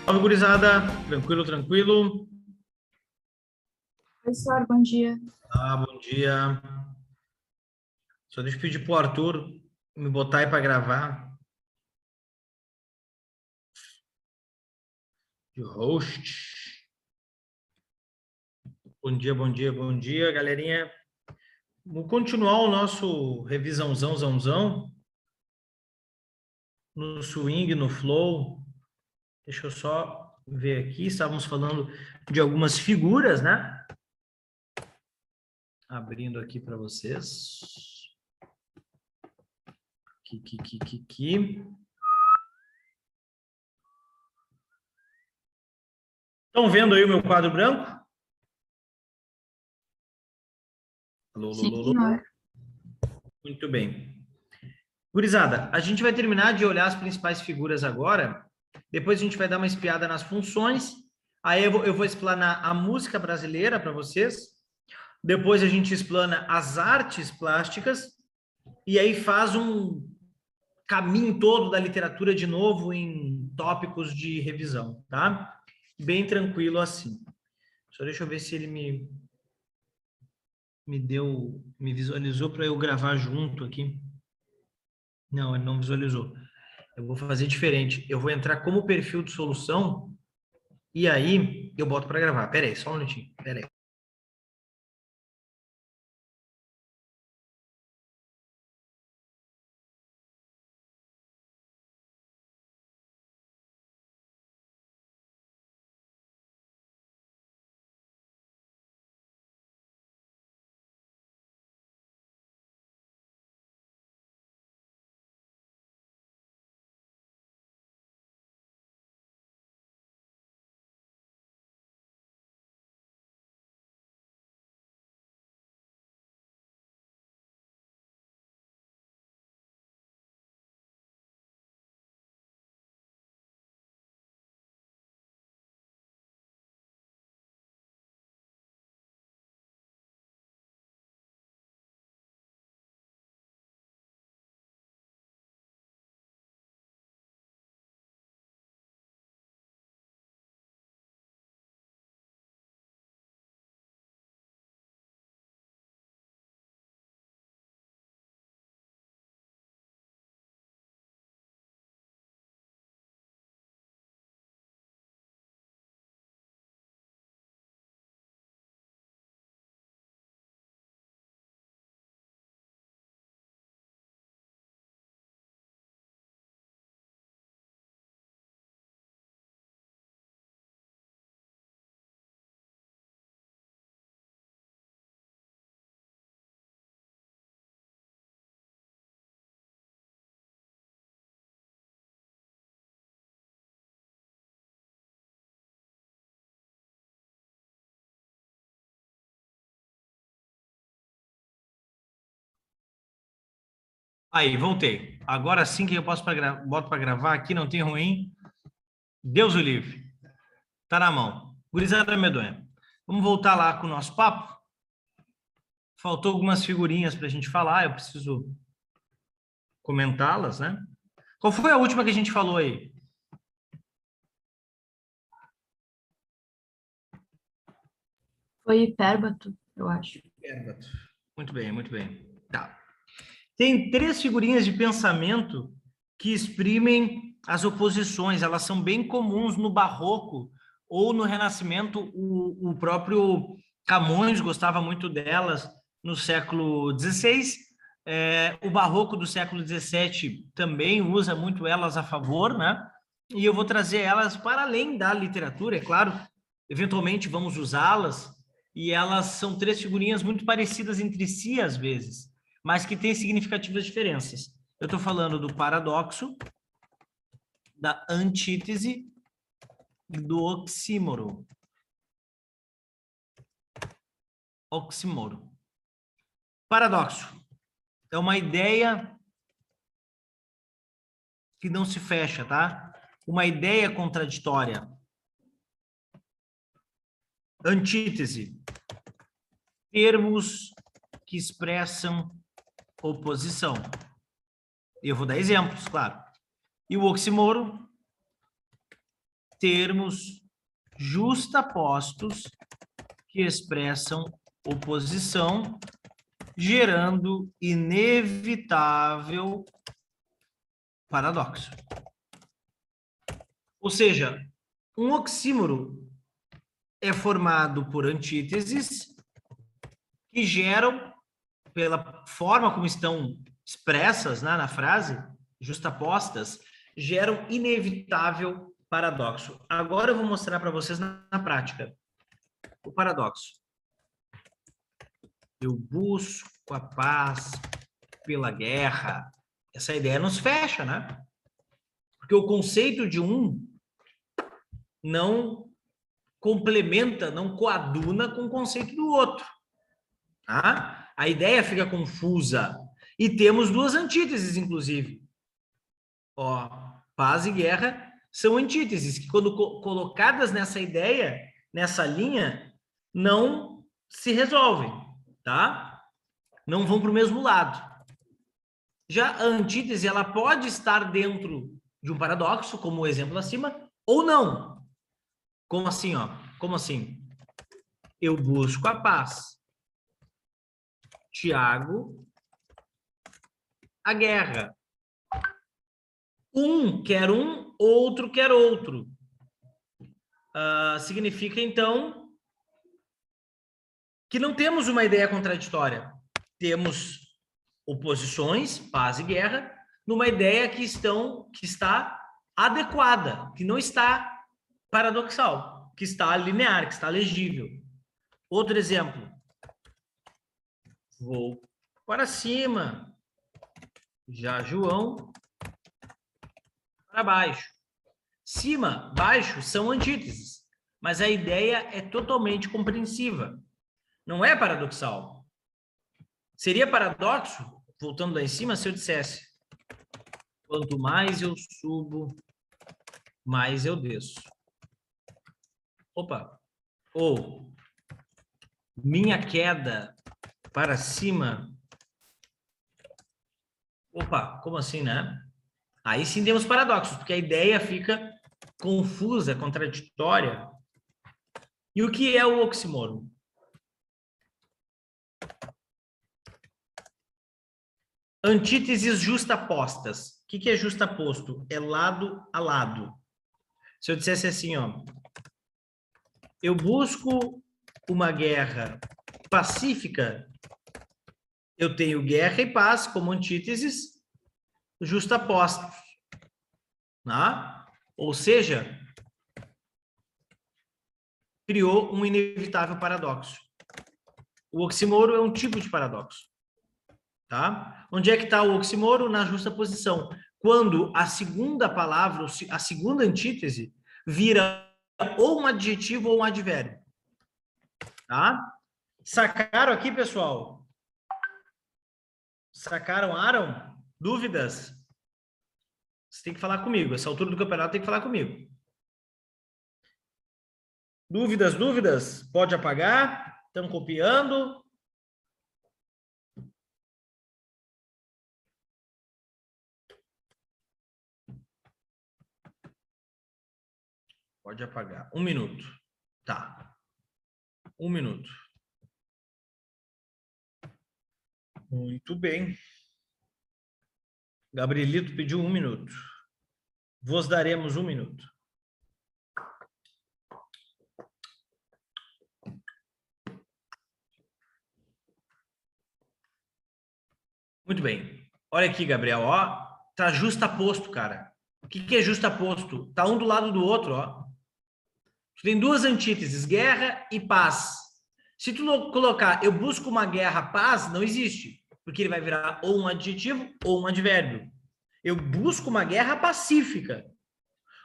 Salve, gurizada. Tranquilo, tranquilo. Oi, Sor, bom dia. Bom dia. Só deixa eu pedir pro Arthur me botar aí para gravar. De host. Bom dia, bom dia, bom dia, galerinha. Vamos continuar o nosso revisãozão no swing, no flow. Deixa eu só ver aqui. Estávamos falando de algumas figuras, né? Abrindo aqui para vocês. Aqui. Estão vendo aí o meu quadro branco? Alô, Sim, alô, alô. senhor. Muito bem. Gurizada, a gente vai terminar de olhar as principais figuras agora. Depois a gente vai dar uma espiada nas funções. Aí eu vou explanar a música brasileira para vocês. Depois a gente explana as artes plásticas. E aí faz um caminho todo da literatura de novo em tópicos de revisão, tá? Bem tranquilo assim. Só deixa eu ver se ele me visualizou para eu gravar junto aqui. Não, ele não visualizou. Eu vou fazer diferente. Eu vou entrar como perfil de solução e aí eu boto para gravar. Pera aí, só um minutinho. Pera aí. Aí, voltei. Agora sim que eu posso boto para gravar aqui, não tem ruim. Deus o livre. Tá na mão. Gurizada medonha. Vamos voltar lá com o nosso papo. Faltou algumas figurinhas para a gente falar, eu preciso comentá-las, né? Qual foi a última que a gente falou aí? Foi hipérbato, eu acho. Muito bem, muito bem. Tá. Tem três figurinhas de pensamento que exprimem as oposições. Elas são bem comuns no Barroco ou no Renascimento. O próprio Camões gostava muito delas no século XVI. O Barroco do século XVII também usa muito elas a favor, né? E eu vou trazer elas para além da literatura, é claro. Eventualmente vamos usá-las. E elas são três figurinhas muito parecidas entre si, às vezes, mas que têm significativas diferenças. Eu estou falando do paradoxo, da antítese e do oxímoro. Oxímoro. Paradoxo é uma ideia que não se fecha, tá? Uma ideia contraditória. Antítese. Termos que expressam oposição. E eu vou dar exemplos, claro. E o oxímoro termos justapostos que expressam oposição, gerando inevitável paradoxo. Ou seja, um oxímoro é formado por antíteses que geram, pela forma como estão expressas, né, na frase, justapostas, geram inevitável paradoxo. Agora eu vou mostrar para vocês na prática o paradoxo. Eu busco a paz pela guerra. Essa ideia nos fecha, né? Porque o conceito de um não complementa, não coaduna com o conceito do outro. Tá? A ideia fica confusa. E temos duas antíteses, inclusive. Ó, paz e guerra são antíteses, que quando colocadas nessa ideia, nessa linha, não se resolvem, tá? Não vão para o mesmo lado. Já a antítese, ela pode estar dentro de um paradoxo, como o exemplo acima, ou não. Como assim, ó? Como assim? Eu busco a paz. Tiago, a guerra. Um quer um, outro quer outro. Significa, então, que não temos uma ideia contraditória. Temos oposições, paz e guerra, numa ideia que está adequada, que não está paradoxal, que está linear, que está legível. Outro exemplo. Vou para cima. Já João para baixo. Cima, baixo são antíteses, mas a ideia é totalmente compreensiva. Não é paradoxal. Seria paradoxo, voltando lá em cima, se eu dissesse: quanto mais eu subo, mais eu desço. Opa! Ou minha queda para cima. Opa, como assim, né? Aí sim temos paradoxos, porque a ideia fica confusa, contraditória. E o que é o oxímoron? Antíteses justapostas. O que é justaposto? É lado a lado. Se eu dissesse assim, ó, eu busco uma guerra pacífica, eu tenho guerra e paz como antíteses justapostos. Né? Ou seja, criou um inevitável paradoxo. O oxímoro é um tipo de paradoxo. Tá? Onde é que está o oxímoro? Na justa posição. Quando a segunda palavra, a segunda antítese, vira ou um adjetivo ou um advérbio. Tá? Sacaram aqui, pessoal? Sacaram, Aaron? Dúvidas? Você tem que falar comigo. Essa altura do campeonato tem que falar comigo. Dúvidas, dúvidas? Pode apagar. Estão copiando. Pode apagar. 1 minuto. Tá. 1 minuto. Muito bem. Gabrielito pediu 1 minuto. Vos daremos 1 minuto. Muito bem. Olha aqui, Gabriel, ó. Tá justaposto, cara. O que é justaposto? Tá um do lado do outro, ó. Tem duas antíteses, guerra e paz. Se tu colocar eu busco uma guerra, paz, não existe. Porque ele vai virar ou um adjetivo ou um advérbio. Eu busco uma guerra pacífica.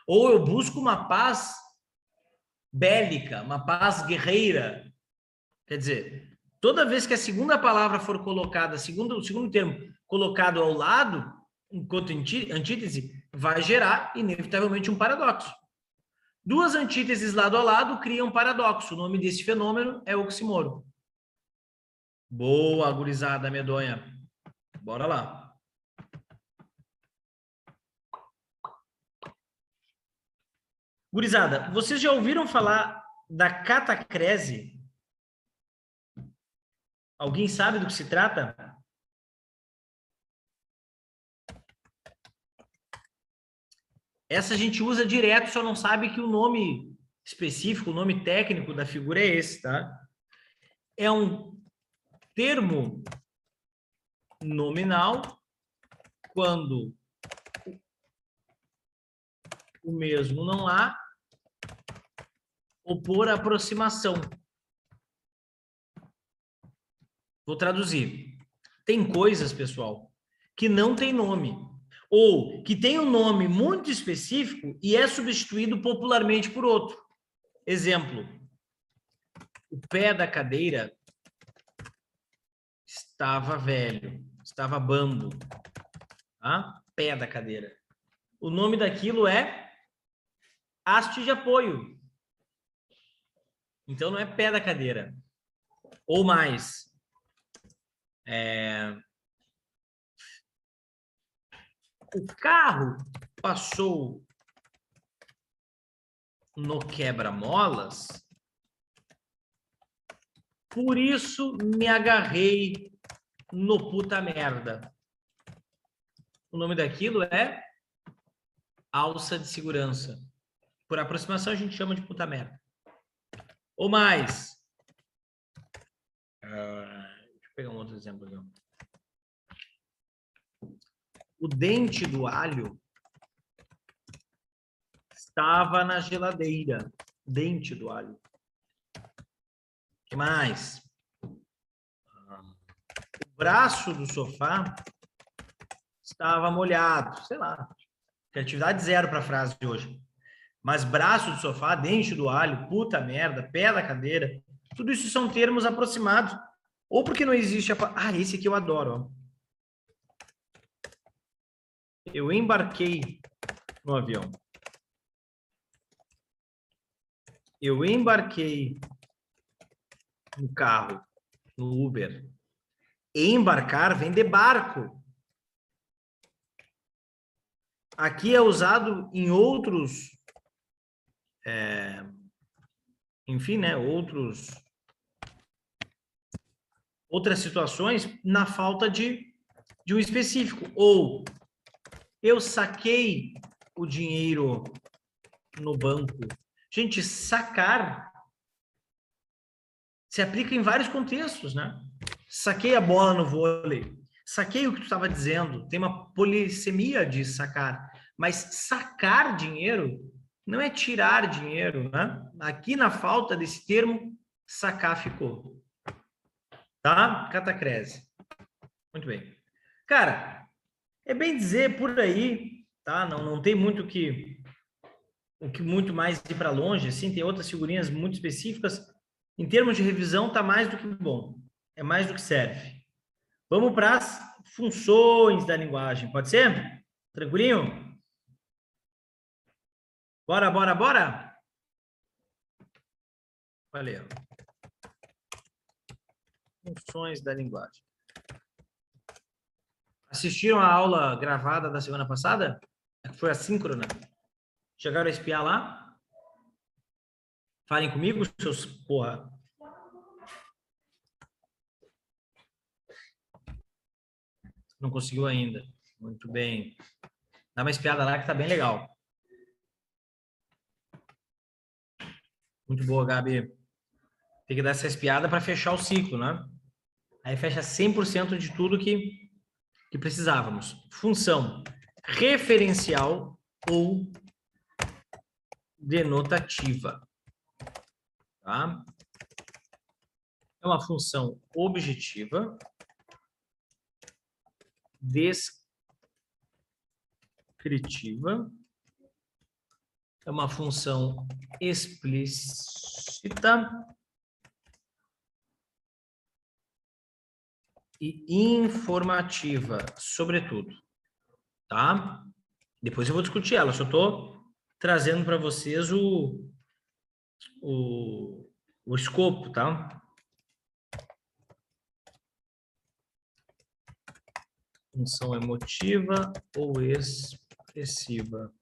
Ou eu busco uma paz bélica, uma paz guerreira. Quer dizer, toda vez que a segunda palavra for colocada, o segundo termo colocado ao lado, enquanto antítese, vai gerar, inevitavelmente, um paradoxo. Duas antíteses lado a lado criam um paradoxo. O nome desse fenômeno é oxímoro. Boa, gurizada medonha. Bora lá. Gurizada, vocês já ouviram falar da catacrese? Alguém sabe do que se trata? Essa a gente usa direto, só não sabe que o nome específico, o nome técnico da figura é esse, tá? É um termo nominal quando o mesmo não há ou por aproximação. Vou traduzir. Tem coisas, pessoal, que não tem nome, ou que tem um nome muito específico e é substituído popularmente por outro. Exemplo, o pé da cadeira estava velho, estava bambo, tá? Pé da cadeira. O nome daquilo é haste de apoio. Então não é pé da cadeira. Ou mais, o carro passou no quebra-molas, por isso me agarrei no puta merda. O nome daquilo é alça de segurança. Por aproximação a gente chama de puta merda. Ou mais. Deixa eu pegar um outro exemplo aqui. O dente do alho estava na geladeira. Dente do alho. O que mais? O braço do sofá estava molhado. Sei lá. Criatividade zero para a frase de hoje. Mas braço do sofá, dente do alho, puta merda, pé da cadeira, tudo isso são termos aproximados. Ou porque não existe a... Ah, esse aqui eu adoro. Ó. Eu embarquei no avião. Eu embarquei no carro, no Uber. Embarcar vem de barco. Aqui é usado em outros... enfim, né? Outras situações na falta de um específico. Ou eu saquei o dinheiro no banco. Gente, sacar se aplica em vários contextos, né? Saquei a bola no vôlei. Saquei o que tu estava dizendo. Tem uma polissemia de sacar. Mas sacar dinheiro não é tirar dinheiro, né? Aqui na falta desse termo, sacar ficou. Tá? Catacrese. Muito bem. Cara, é bem dizer por aí, tá? Não tem muito o que muito mais ir para longe, assim, tem outras figurinhas muito específicas. Em termos de revisão, tá mais do que bom. É mais do que serve. Vamos para as funções da linguagem, pode ser? Tranquilinho? Bora, bora, bora? Valeu. Funções da linguagem. Assistiram a aula gravada da semana passada? Foi assíncrona. Chegaram a espiar lá? Falem comigo, seus porra. Não conseguiu ainda. Muito bem. Dá uma espiada lá que tá bem legal. Muito boa, Gabi. Tem que dar essa espiada para fechar o ciclo, né? Aí fecha 100% de tudo que precisávamos. Função referencial ou denotativa. Tá? É uma função objetiva, descritiva, é uma função explícita e informativa, sobretudo, tá? Depois eu vou discutir ela, só estou trazendo para vocês o escopo, tá? Função emotiva ou expressiva.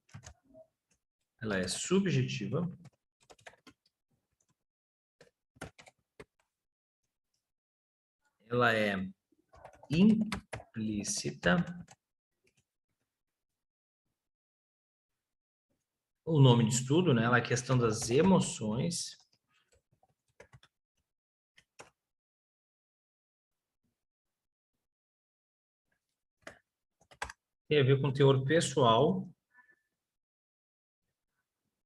ela é subjetiva. Ela é implícita. O nome de estudo, né? Ela é a questão das emoções. Tem a ver com teor pessoal.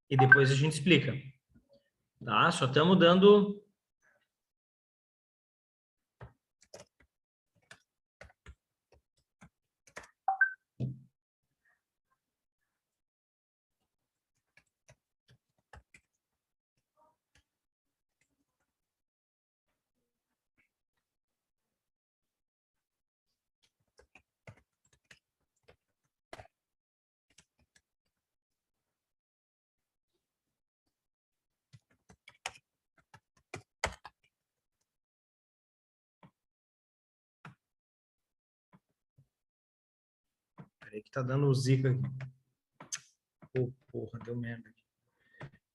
E depois a gente explica. Tá? Só estamos dando... Peraí que tá dando zica aqui. Pô, porra, deu merda aqui.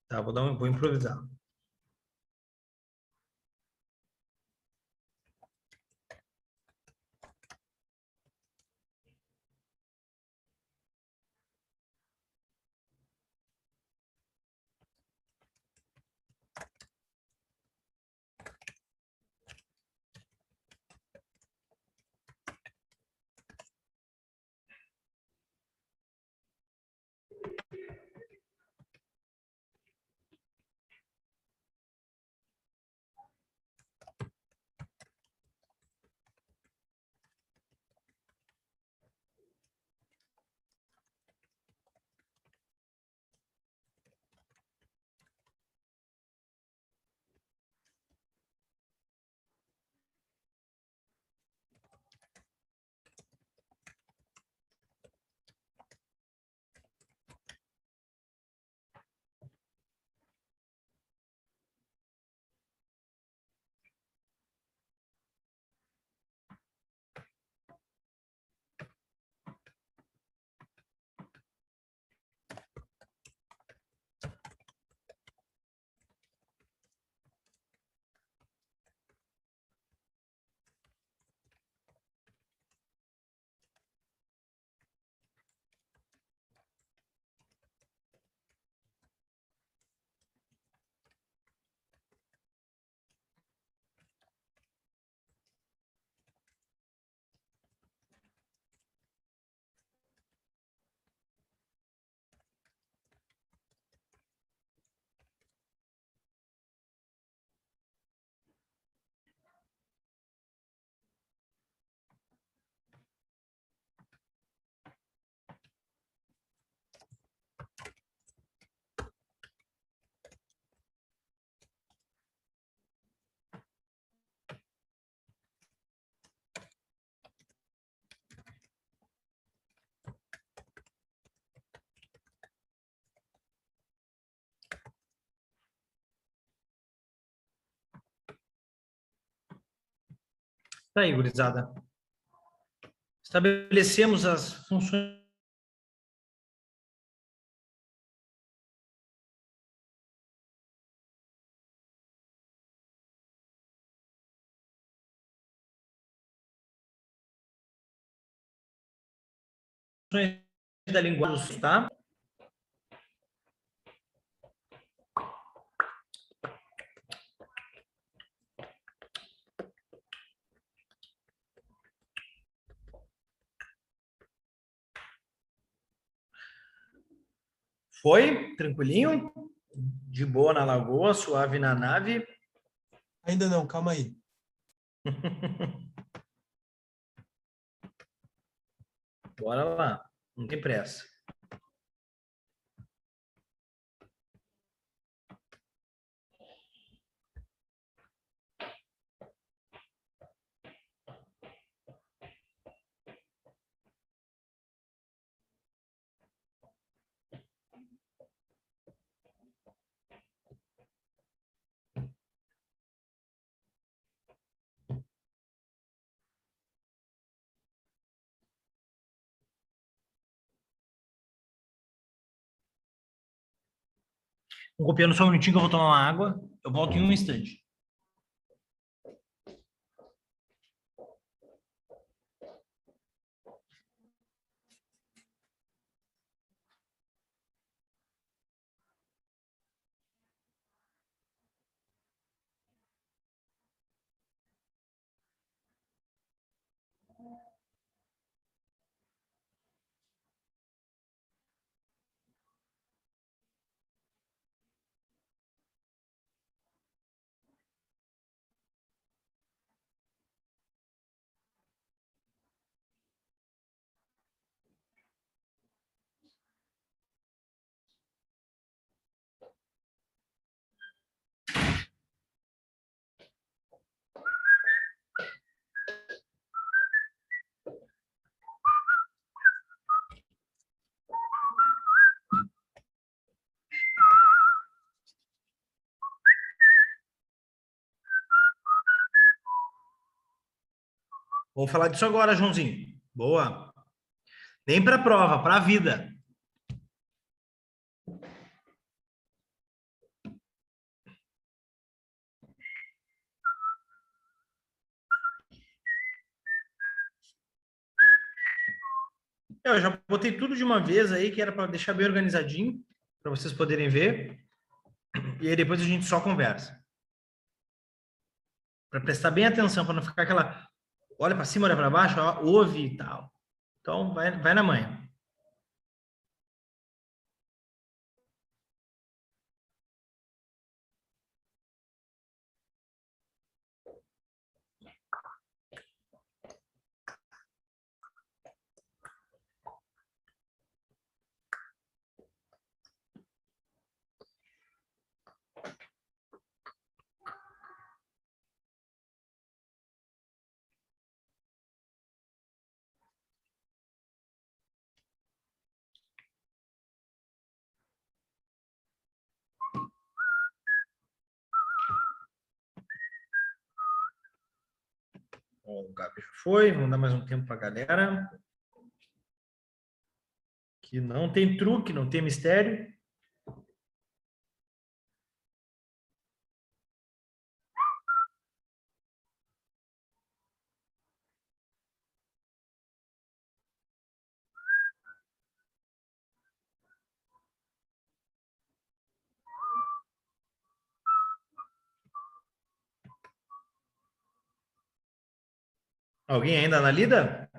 Tá, vou improvisar. Tá aí, gurizada. Estabelecemos as funções da linguagem, tá? Foi? Tranquilinho? De boa na lagoa, suave na nave? Ainda não, calma aí. Bora lá. Não tem pressa. Um copiando só um minutinho que eu vou tomar uma água. Eu volto em um instante. Vamos falar disso agora, Joãozinho. Boa. Nem para a prova, para a vida. Eu já botei tudo de uma vez aí, que era para deixar bem organizadinho, para vocês poderem ver. E aí depois a gente só conversa. Para prestar bem atenção, para não ficar aquela olha para cima, olha para baixo, ó, ouve e tal. Então, vai na manhã. O Gabi já foi, vamos dar mais um tempo para a galera. Que não tem truque, não tem mistério. Alguém ainda na lida?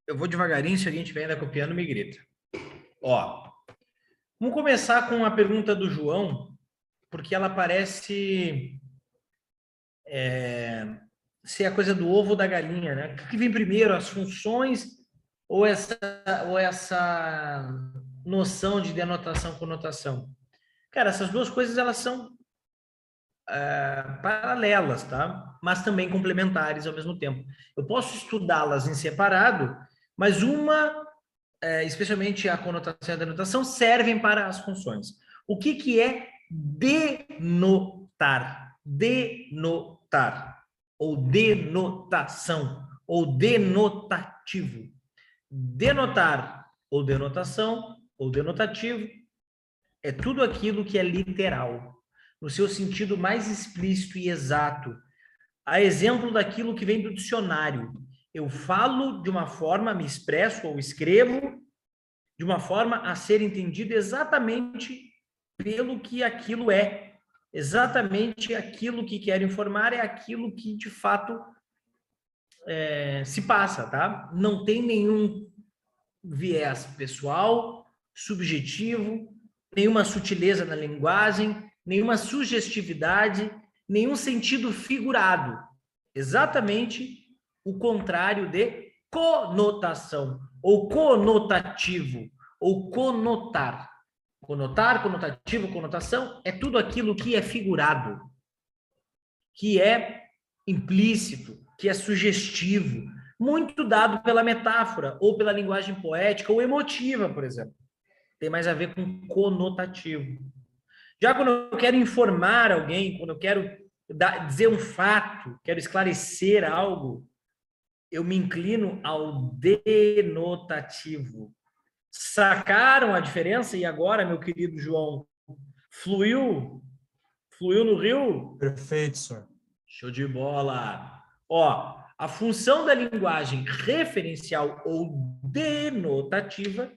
Eu vou devagarinho, se alguém estiver ainda copiando, me grita. Ó, vamos começar com a pergunta do João, porque ela parece ser a coisa do ovo ou da galinha, né? O que vem primeiro, as funções ou essa noção de denotação conotação? Cara, essas duas coisas elas são paralelas, tá? Mas também complementares ao mesmo tempo. Eu posso estudá-las em separado, mas especialmente a conotação e a denotação, servem para as funções. O que é denotar? Denotar, ou denotação, ou denotativo. Denotar, ou denotação, ou denotativo, é tudo aquilo que é literal, no seu sentido mais explícito e exato. A exemplo daquilo que vem do dicionário. Eu falo de uma forma, me expresso ou escrevo de uma forma a ser entendido exatamente pelo que aquilo é. Exatamente aquilo que quero informar é aquilo que, de fato, se passa, tá? Não tem nenhum viés pessoal, subjetivo, nenhuma sutileza na linguagem, nenhuma sugestividade, nenhum sentido figurado. Exatamente o contrário de conotação, ou conotativo, ou conotar. Conotar, conotativo, conotação é tudo aquilo que é figurado, que é implícito, que é sugestivo, muito dado pela metáfora, ou pela linguagem poética, ou emotiva, por exemplo. Tem mais a ver com conotativo. Já quando eu quero informar alguém, quando eu quero dizer um fato, quero esclarecer algo, eu me inclino ao denotativo. Sacaram a diferença? E agora, meu querido João, fluiu? Fluiu no rio? Perfeito, senhor. Show de bola. Ó, a função da linguagem referencial ou denotativa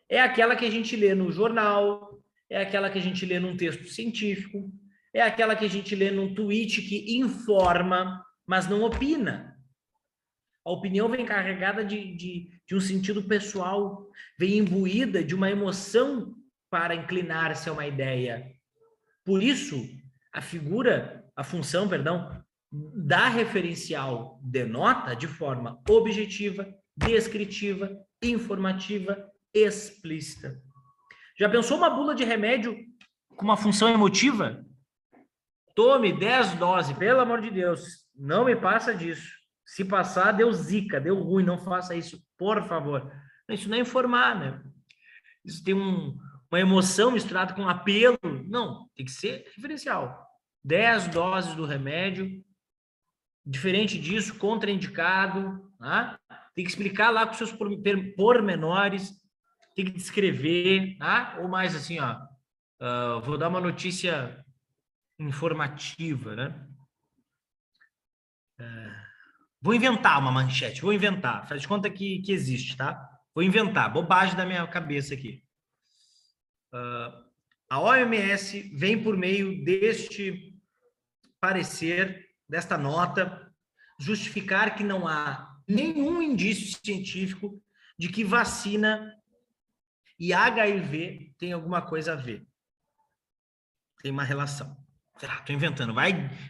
é aquela que a gente lê no jornal, é aquela que a gente lê num texto científico, é aquela que a gente lê num tweet que informa, mas não opina. A opinião vem carregada de um sentido pessoal, vem imbuída de uma emoção para inclinar-se a uma ideia. Por isso, a função, da referencial denota de forma objetiva, descritiva, informativa, explícita. Já pensou uma bula de remédio com uma função emotiva? Tome 10 doses, pelo amor de Deus, não me passa disso. Se passar, deu zica, deu ruim, não faça isso, por favor. Isso não é informar, né? Isso tem uma emoção misturada com apelo. Não, tem que ser referencial. 10 doses do remédio, diferente disso, contraindicado, tá? Tem que explicar lá com seus pormenores, tem que descrever, tá? Ou mais assim, ó, vou dar uma notícia informativa, né? Vou inventar uma manchete, vou inventar, faz de conta que existe, tá? Vou inventar, bobagem da minha cabeça aqui. A OMS vem por meio deste parecer, desta nota, justificar que não há nenhum indício científico de que vacina e HIV tem alguma coisa a ver. Tem uma relação. Estou inventando.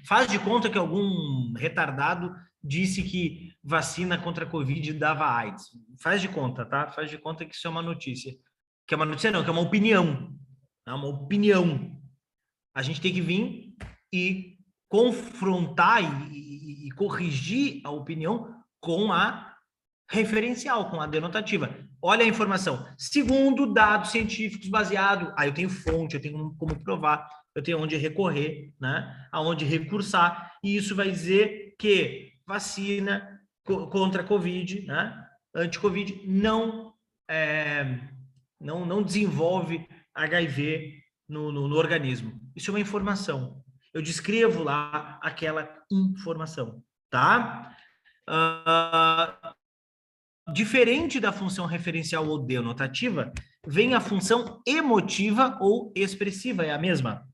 Faz de conta que algum retardado disse que vacina contra a Covid dava AIDS. Faz de conta, tá? Faz de conta que isso é uma notícia. Que é uma notícia não, que é uma opinião. É uma opinião. A gente tem que vir e confrontar e corrigir a opinião com a referencial, com a denotativa. Olha a informação. Segundo dados científicos baseado, eu tenho fonte, eu tenho como provar, eu tenho onde recorrer, né? Aonde recursar, e isso vai dizer que vacina contra a Covid, né? Anti-Covid não desenvolve HIV no organismo. Isso é uma informação. Eu descrevo lá aquela informação, tá? Diferente da função referencial ou denotativa, vem a função emotiva ou expressiva, é a mesma,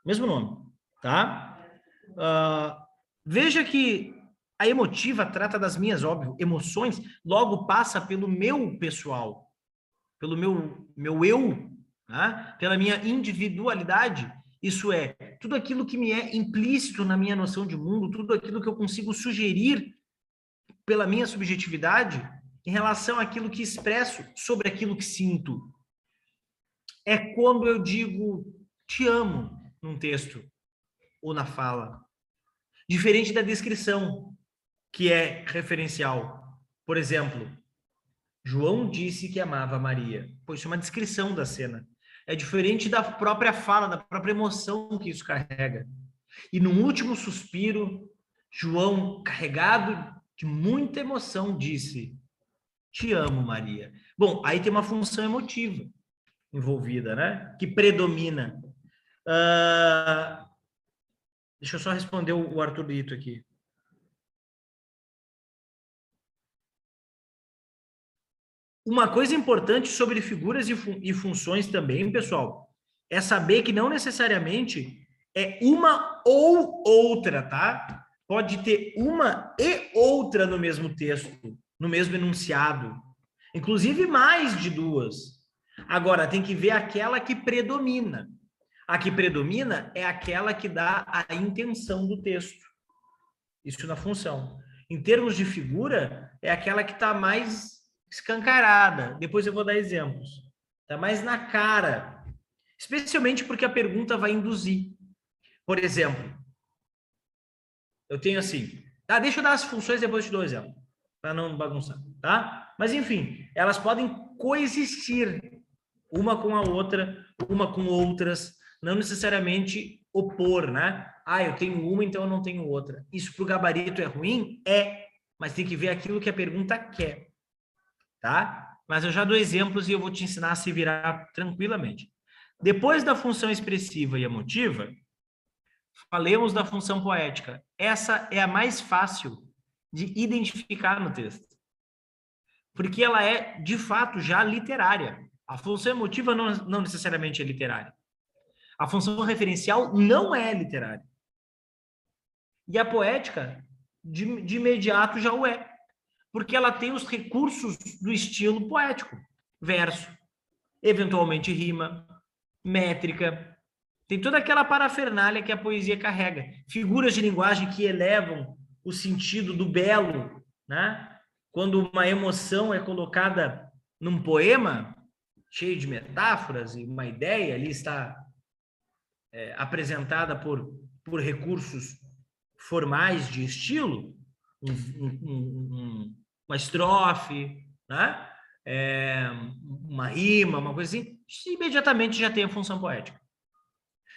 mesmo nome, tá? Veja que a emotiva trata das minhas, óbvio, emoções, logo passa pelo meu pessoal, pelo meu eu, tá? Pela minha individualidade. Isso é, tudo aquilo que me é implícito na minha noção de mundo, tudo aquilo que eu consigo sugerir pela minha subjetividade em relação àquilo que expresso sobre aquilo que sinto. É quando eu digo te amo num texto ou na fala. Diferente da descrição, que é referencial. Por exemplo, João disse que amava Maria. Pois isso é uma descrição da cena. É diferente da própria fala, da própria emoção que isso carrega. E no último suspiro, João, carregado de muita emoção, disse: te amo, Maria. Bom, aí tem uma função emotiva envolvida, né? Que predomina. Deixa eu só responder o Arthur Lito aqui. Uma coisa importante sobre figuras e funções também, pessoal, é saber que não necessariamente é uma ou outra, tá? Pode ter uma e outra no mesmo texto, no mesmo enunciado. Inclusive mais de duas. Agora, tem que ver aquela que predomina. A que predomina é aquela que dá a intenção do texto. Isso na função. Em termos de figura, é aquela que está mais escancarada. Depois eu vou dar exemplos. Está mais na cara. Especialmente porque a pergunta vai induzir. Por exemplo, eu tenho assim... Tá, deixa eu dar as funções, depois eu te dou exemplo. Para não bagunçar, tá? Mas, enfim, elas podem coexistir. Uma com a outra, uma com outras. Não necessariamente opor, né? Eu tenho uma, então eu não tenho outra. Isso para o gabarito é ruim? É. mas tem que ver aquilo que a pergunta quer, tá? Mas eu já dou exemplos e eu vou te ensinar a se virar tranquilamente. Depois da função expressiva e emotiva, falemos da função poética. Essa é a mais fácil de identificar no texto, porque ela é, de fato, já literária. A função emotiva não necessariamente é literária. A função referencial não é literária. E a poética, de imediato, já o é. Porque ela tem os recursos do estilo poético. Verso, eventualmente rima, métrica. Tem toda aquela parafernália que a poesia carrega. Figuras de linguagem que elevam o sentido do belo, né? Quando uma emoção é colocada num poema, cheio de metáforas, e uma ideia ali está apresentada por recursos formais de estilo, uma estrofe, né? Uma rima, uma coisa assim, imediatamente já tem a função poética.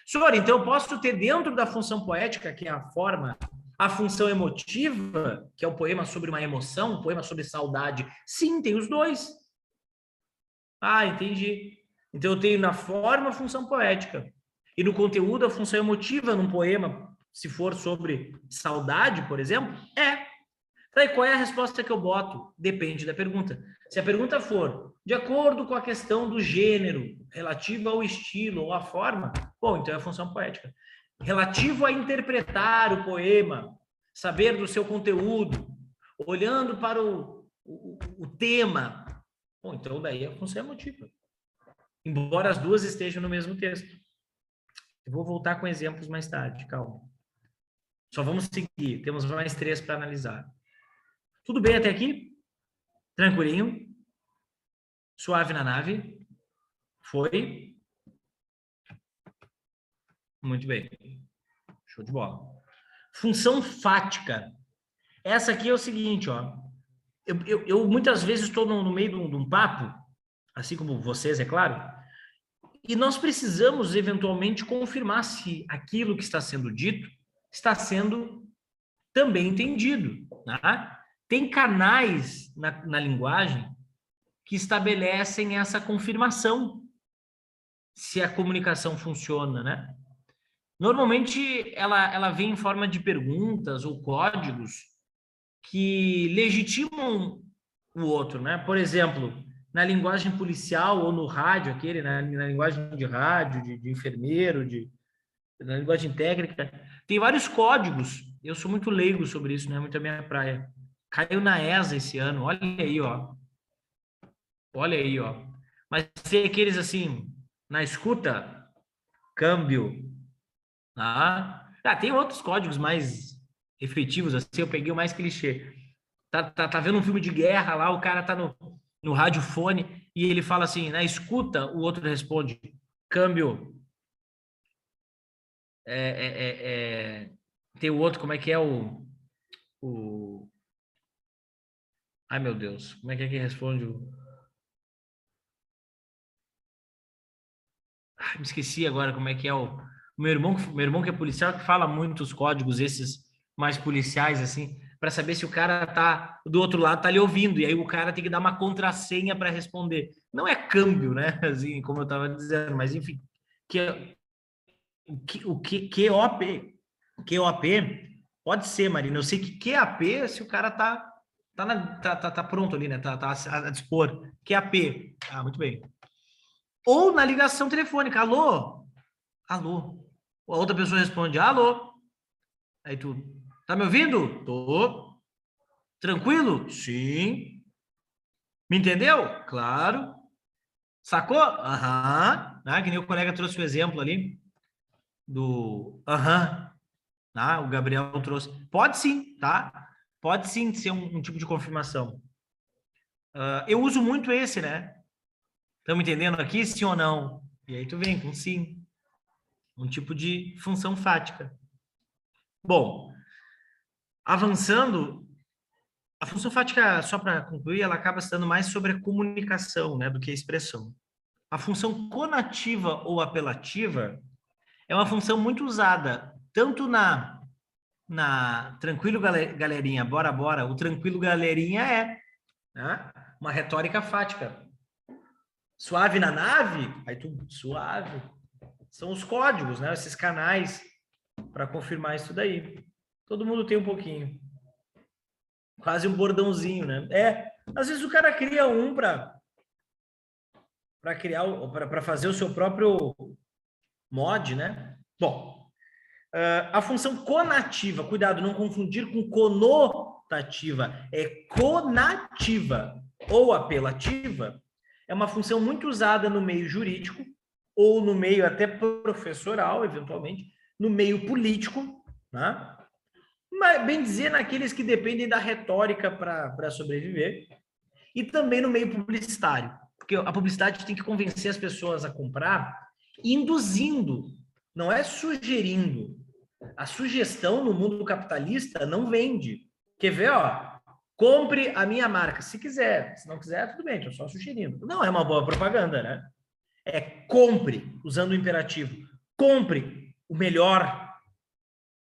Senhor, então eu posso ter dentro da função poética, que é a forma, a função emotiva, que é o poema sobre uma emoção, um poema sobre saudade. Sim, tem os dois. Ah, entendi. Então eu tenho na forma a função poética e no conteúdo a função emotiva num poema, se for sobre saudade, por exemplo, é. Daí qual é a resposta que eu boto? Depende da pergunta. Se a pergunta for de acordo com a questão do gênero, relativo ao estilo ou à forma, bom, então é a função poética. Relativo a interpretar o poema, saber do seu conteúdo, olhando para o tema, bom, então daí é a função emotiva. Embora as duas estejam no mesmo texto. Eu vou voltar com exemplos mais tarde, calma. Só vamos seguir, temos mais 3 para analisar. Tudo bem até aqui? Tranquilinho? Suave na nave? Foi? Muito bem. Show de bola. Função fática. Essa aqui é o seguinte, ó. Eu muitas vezes estou no meio de um papo, assim como vocês, é claro, e nós precisamos, eventualmente, confirmar se aquilo que está sendo dito está sendo também entendido, tá? Tem canais na linguagem que estabelecem essa confirmação se a comunicação funciona, né? Normalmente, ela vem em forma de perguntas ou códigos que legitimam o outro, né? Por exemplo, na linguagem policial ou no rádio, na linguagem de rádio, de enfermeiro, na linguagem técnica, tem vários códigos. Eu sou muito leigo sobre isso, não é muito a minha praia. Caiu na ESA esse ano, olha aí, ó. Olha aí, ó. Mas tem aqueles assim, na escuta, câmbio. Tem outros códigos mais efetivos, assim, eu peguei o mais clichê. Tá vendo um filme de guerra lá, o cara tá no radiofone e ele fala assim, na escuta, o outro responde, câmbio. Tem o outro, como é que é o... Ai, meu Deus, como é que responde me esqueci agora como é que é o... Meu irmão que é policial, que fala muito os códigos esses mais policiais, assim, para saber se o cara tá do outro lado, tá lhe ouvindo, e aí o cara tem que dar uma contrassenha para responder. Não é câmbio, né? Assim, como eu estava dizendo, mas enfim, QOP pode ser, Marina. Eu sei que QAP, se o cara tá pronto ali, né? Tá a dispor. QAP. Ah, muito bem. Ou na ligação telefônica. Alô? Alô? A outra pessoa responde, alô? Aí tu, tá me ouvindo? Tô. Tranquilo? Sim. Me entendeu? Claro. Sacou? Aham. Que nem o colega trouxe o exemplo ali do aham. O Gabriel trouxe. Pode sim, tá? Pode sim ser um tipo de confirmação. Eu uso muito esse, né? Estamos entendendo aqui, sim ou não? E aí tu vem com sim. Um tipo de função fática. Bom, avançando, a função fática, só para concluir, ela acaba se dando mais sobre a comunicação, né, do que a expressão. A função conativa ou apelativa é uma função muito usada, tanto na tranquilo, galerinha, bora, bora. O tranquilo, galerinha é, né, uma retórica fática. Suave na nave, aí tu, suave. São os códigos, né? Esses canais para confirmar isso daí. Todo mundo tem um pouquinho. Quase um bordãozinho, né? Às vezes o cara cria um para criar, para fazer o seu próprio mod, né? Bom, a função conativa, cuidado, não confundir com conotativa, é conativa ou apelativa, é uma função muito usada no meio jurídico ou no meio até professoral, eventualmente, no meio político, né? Mas, bem dizer, naqueles que dependem da retórica para sobreviver, e também no meio publicitário, porque a publicidade tem que convencer as pessoas a comprar, induzindo, não é sugerindo. A sugestão no mundo capitalista não vende. Quer ver, ó? Compre a minha marca, se quiser. Se não quiser, tudo bem, estou só sugerindo. Não é uma boa propaganda, né? É compre, usando o imperativo. Compre o melhor,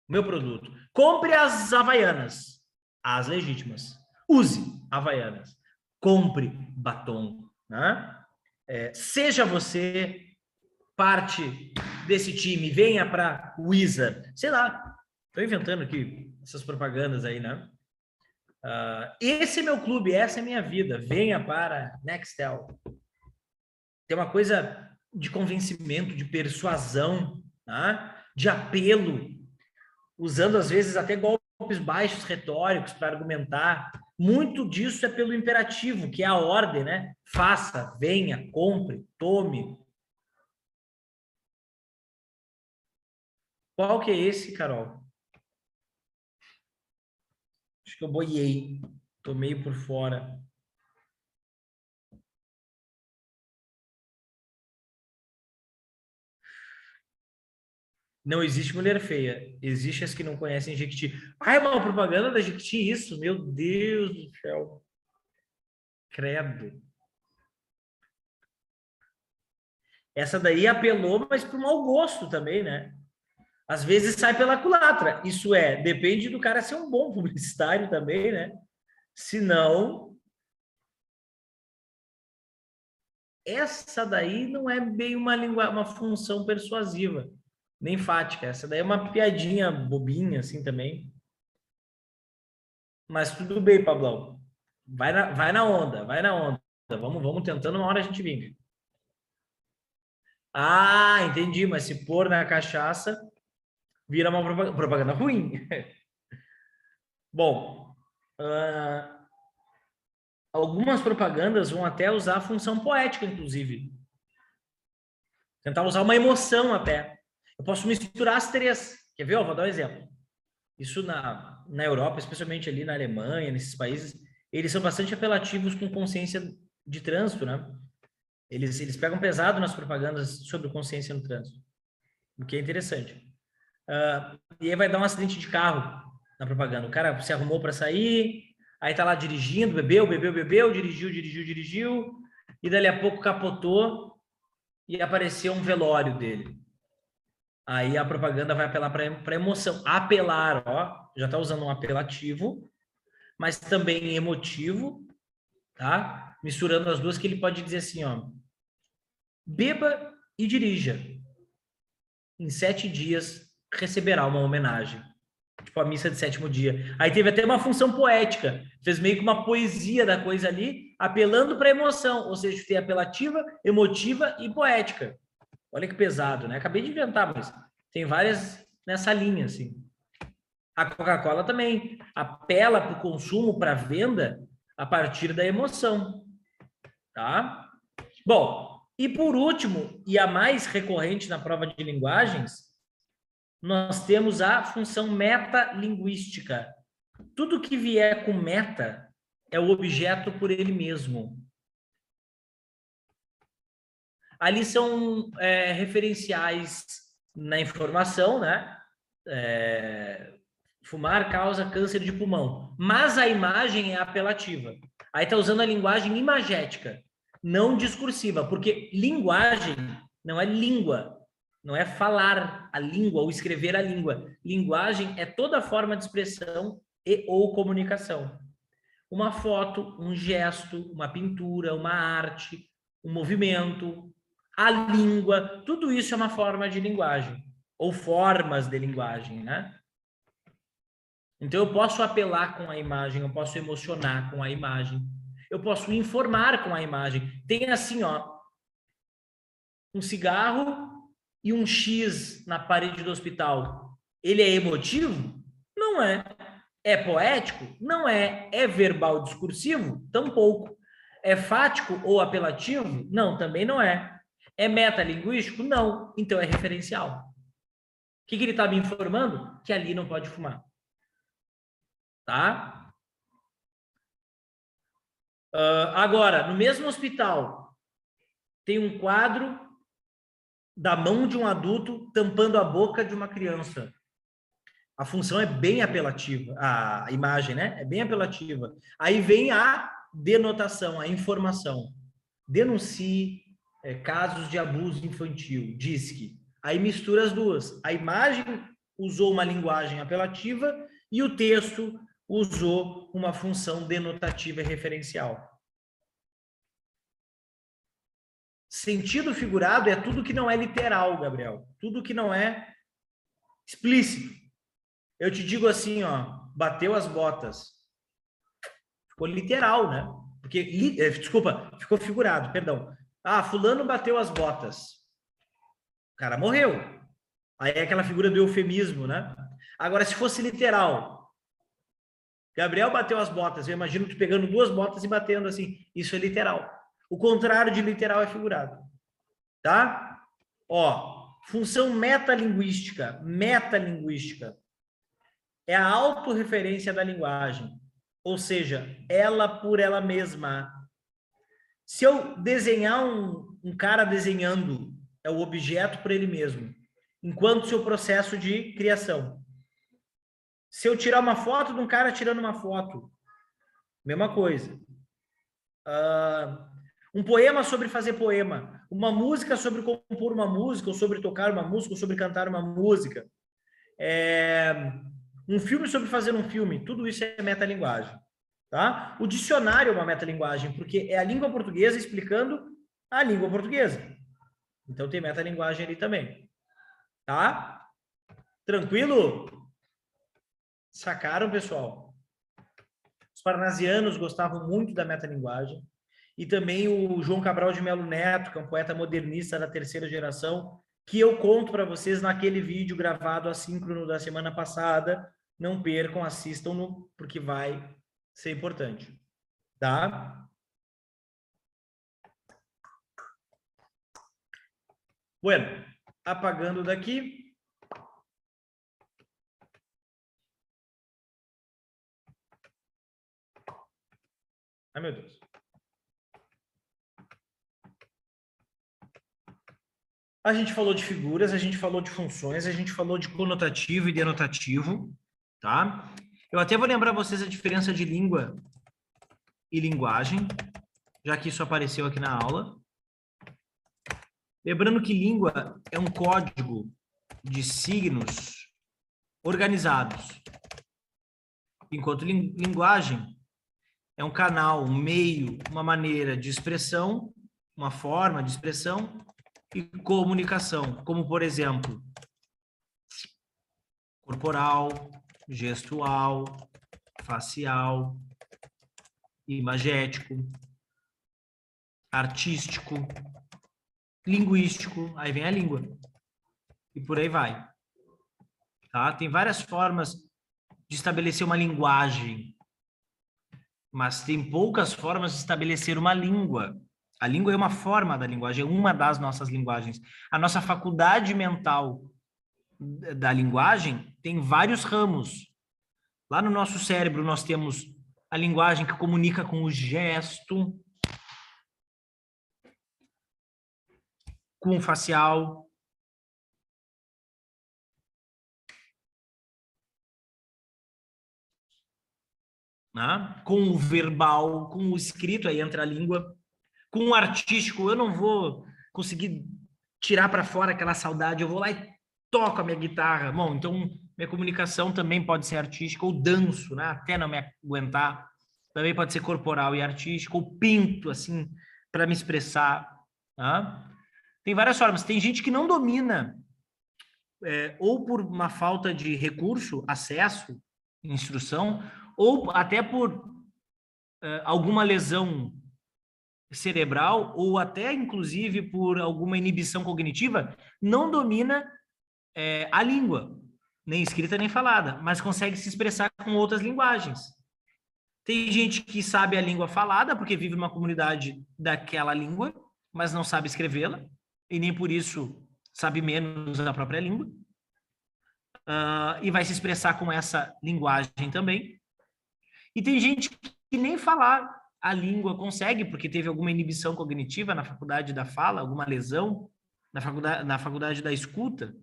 meu produto. Compre as Havaianas, as legítimas. Use Havaianas. Compre batom, né? Seja você parte desse time, venha para Wizard, sei lá, estou inventando aqui essas propagandas aí, né? Esse é meu clube, essa é minha vida, venha para Nextel. Tem uma coisa de convencimento, de persuasão, né? De apelo, usando às vezes até golpes baixos retóricos para argumentar. Muito disso é pelo imperativo, que é a ordem, né? Faça, venha, compre, tome. Qual que é esse, Carol? Acho que eu boiei. Tô meio por fora. Não existe mulher feia. Existe as que não conhecem Jequiti. É uma propaganda da Jequiti isso? Meu Deus do céu. Credo. Essa daí apelou, mas para o mau gosto também, né? Às vezes sai pela culatra. Isso depende do cara ser um bom publicitário também, né? Se não, essa daí não é bem uma função persuasiva, nem fática. Essa daí é uma piadinha bobinha, assim, também. Mas tudo bem, Pablão. Vai na onda, vai na onda. Vamos tentando, uma hora a gente vinga. Entendi, mas se pôr na cachaça, vira uma propaganda ruim. Bom, algumas propagandas vão até usar a função poética, inclusive. Tentar usar uma emoção até. Eu posso misturar as três. Quer ver? Eu vou dar um exemplo. Isso na Europa, especialmente ali na Alemanha, nesses países, eles são bastante apelativos com consciência de trânsito, né? Eles pegam pesado nas propagandas sobre consciência no trânsito, o que é interessante. E aí vai dar um acidente de carro na propaganda. O cara se arrumou para sair, aí tá lá dirigindo, bebeu, dirigiu, e dali a pouco capotou e apareceu um velório dele. Aí a propaganda vai apelar para emoção. Apelar, ó, já tá usando um apelativo, mas também emotivo, tá? Misturando as duas, que ele pode dizer assim, ó: beba e dirija. Em 7 dias receberá uma homenagem. Tipo a missa de 7º dia. Aí teve até uma função poética. Fez meio que uma poesia da coisa ali, apelando para emoção. Ou seja, tem apelativa, emotiva e poética. Olha que pesado, né? Acabei de inventar, mas tem várias nessa linha, assim. A Coca-Cola também apela para o consumo, para a venda, a partir da emoção. Tá? Bom, e por último, e a mais recorrente na prova de linguagens, nós temos a função metalinguística. Tudo que vier com meta é o objeto por ele mesmo. Ali são referenciais na informação, né? Fumar causa câncer de pulmão. Mas a imagem é apelativa. Aí está usando a linguagem imagética, não discursiva, porque linguagem não é língua. Não é falar a língua ou escrever a língua. Linguagem é toda forma de expressão e ou comunicação. Uma foto, um gesto, uma pintura, uma arte, um movimento, a língua, tudo isso é uma forma de linguagem, ou formas de linguagem, né? Então eu posso apelar com a imagem, eu posso emocionar com a imagem, eu posso informar com a imagem. Tem assim, ó, um cigarro e um X na parede do hospital. Ele é emotivo? Não é. É poético? Não é. É verbal discursivo? Tampouco. É fático ou apelativo? Não, também não é. É metalinguístico? Não. Então é referencial. O que ele está me informando? Que ali não pode fumar. Tá? Agora, no mesmo hospital, tem um quadro da mão de um adulto tampando a boca de uma criança. A função é bem apelativa, a imagem, né? É bem apelativa. Aí vem a denotação, a informação. Denuncie casos de abuso infantil, DISC. Aí mistura as duas. A imagem usou uma linguagem apelativa e o texto usou uma função denotativa e referencial. Sentido figurado é tudo que não é literal, Gabriel. Tudo que não é explícito. Eu te digo assim, ó, bateu as botas. Ficou literal, né? Porque, desculpa, ficou figurado, perdão. Ah, fulano bateu as botas. O cara morreu. Aí é aquela figura do eufemismo, né? Agora, se fosse literal, Gabriel bateu as botas. Eu imagino tu pegando duas botas e batendo assim. Isso é literal. O contrário de literal é figurado. Tá? Ó, função metalinguística. Metalinguística é a autorreferência da linguagem. Ou seja, ela por ela mesma. Se eu desenhar um cara desenhando, é o objeto por ele mesmo. Enquanto seu processo de criação. Se eu tirar uma foto de um cara tirando uma foto, mesma coisa. Um poema sobre fazer poema. Uma música sobre compor uma música, ou sobre tocar uma música, ou sobre cantar uma música. Um filme sobre fazer um filme. Tudo isso é metalinguagem. Tá? O dicionário é uma metalinguagem, porque é a língua portuguesa explicando a língua portuguesa. Então tem metalinguagem ali também. Tá? Tranquilo? Sacaram, pessoal? Os parnasianos gostavam muito da metalinguagem. E também o João Cabral de Melo Neto, que é um poeta modernista da terceira geração, que eu conto para vocês naquele vídeo gravado assíncrono da semana passada. Não percam, assistam, porque vai ser importante. Tá? Bueno, apagando daqui. Ai, meu Deus. A gente falou de figuras, a gente falou de funções, a gente falou de conotativo e denotativo, tá? Eu até vou lembrar vocês a diferença de língua e linguagem, já que isso apareceu aqui na aula. Lembrando que língua é um código de signos organizados, enquanto linguagem é um canal, um meio, uma maneira de expressão, uma forma de expressão e comunicação, como, por exemplo, corporal, gestual, facial, imagético, artístico, linguístico, aí vem a língua. E por aí vai. Tá? Tem várias formas de estabelecer uma linguagem, mas tem poucas formas de estabelecer uma língua. A língua é uma forma da linguagem, é uma das nossas linguagens. A nossa faculdade mental da linguagem tem vários ramos. Lá no nosso cérebro nós temos a linguagem que comunica com o gesto, com o facial, né? Com o verbal, com o escrito, aí entra a língua, com o artístico. Eu não vou conseguir tirar para fora aquela saudade, eu vou lá e toco a minha guitarra. Bom, então minha comunicação também pode ser artística, ou danço, né? Até não me aguentar. Também pode ser corporal e artístico, ou pinto, assim, para me expressar. Tá? Tem várias formas. Tem gente que não domina, ou por uma falta de recurso, acesso, instrução, ou até por alguma lesão cerebral, ou até, inclusive, por alguma inibição cognitiva, não domina a língua, nem escrita nem falada, mas consegue se expressar com outras linguagens. Tem gente que sabe a língua falada, porque vive numa comunidade daquela língua, mas não sabe escrevê-la, e nem por isso sabe menos a própria língua, e vai se expressar com essa linguagem também. E tem gente que nem falar a língua consegue, porque teve alguma inibição cognitiva na faculdade da fala, alguma lesão na faculdade da escuta,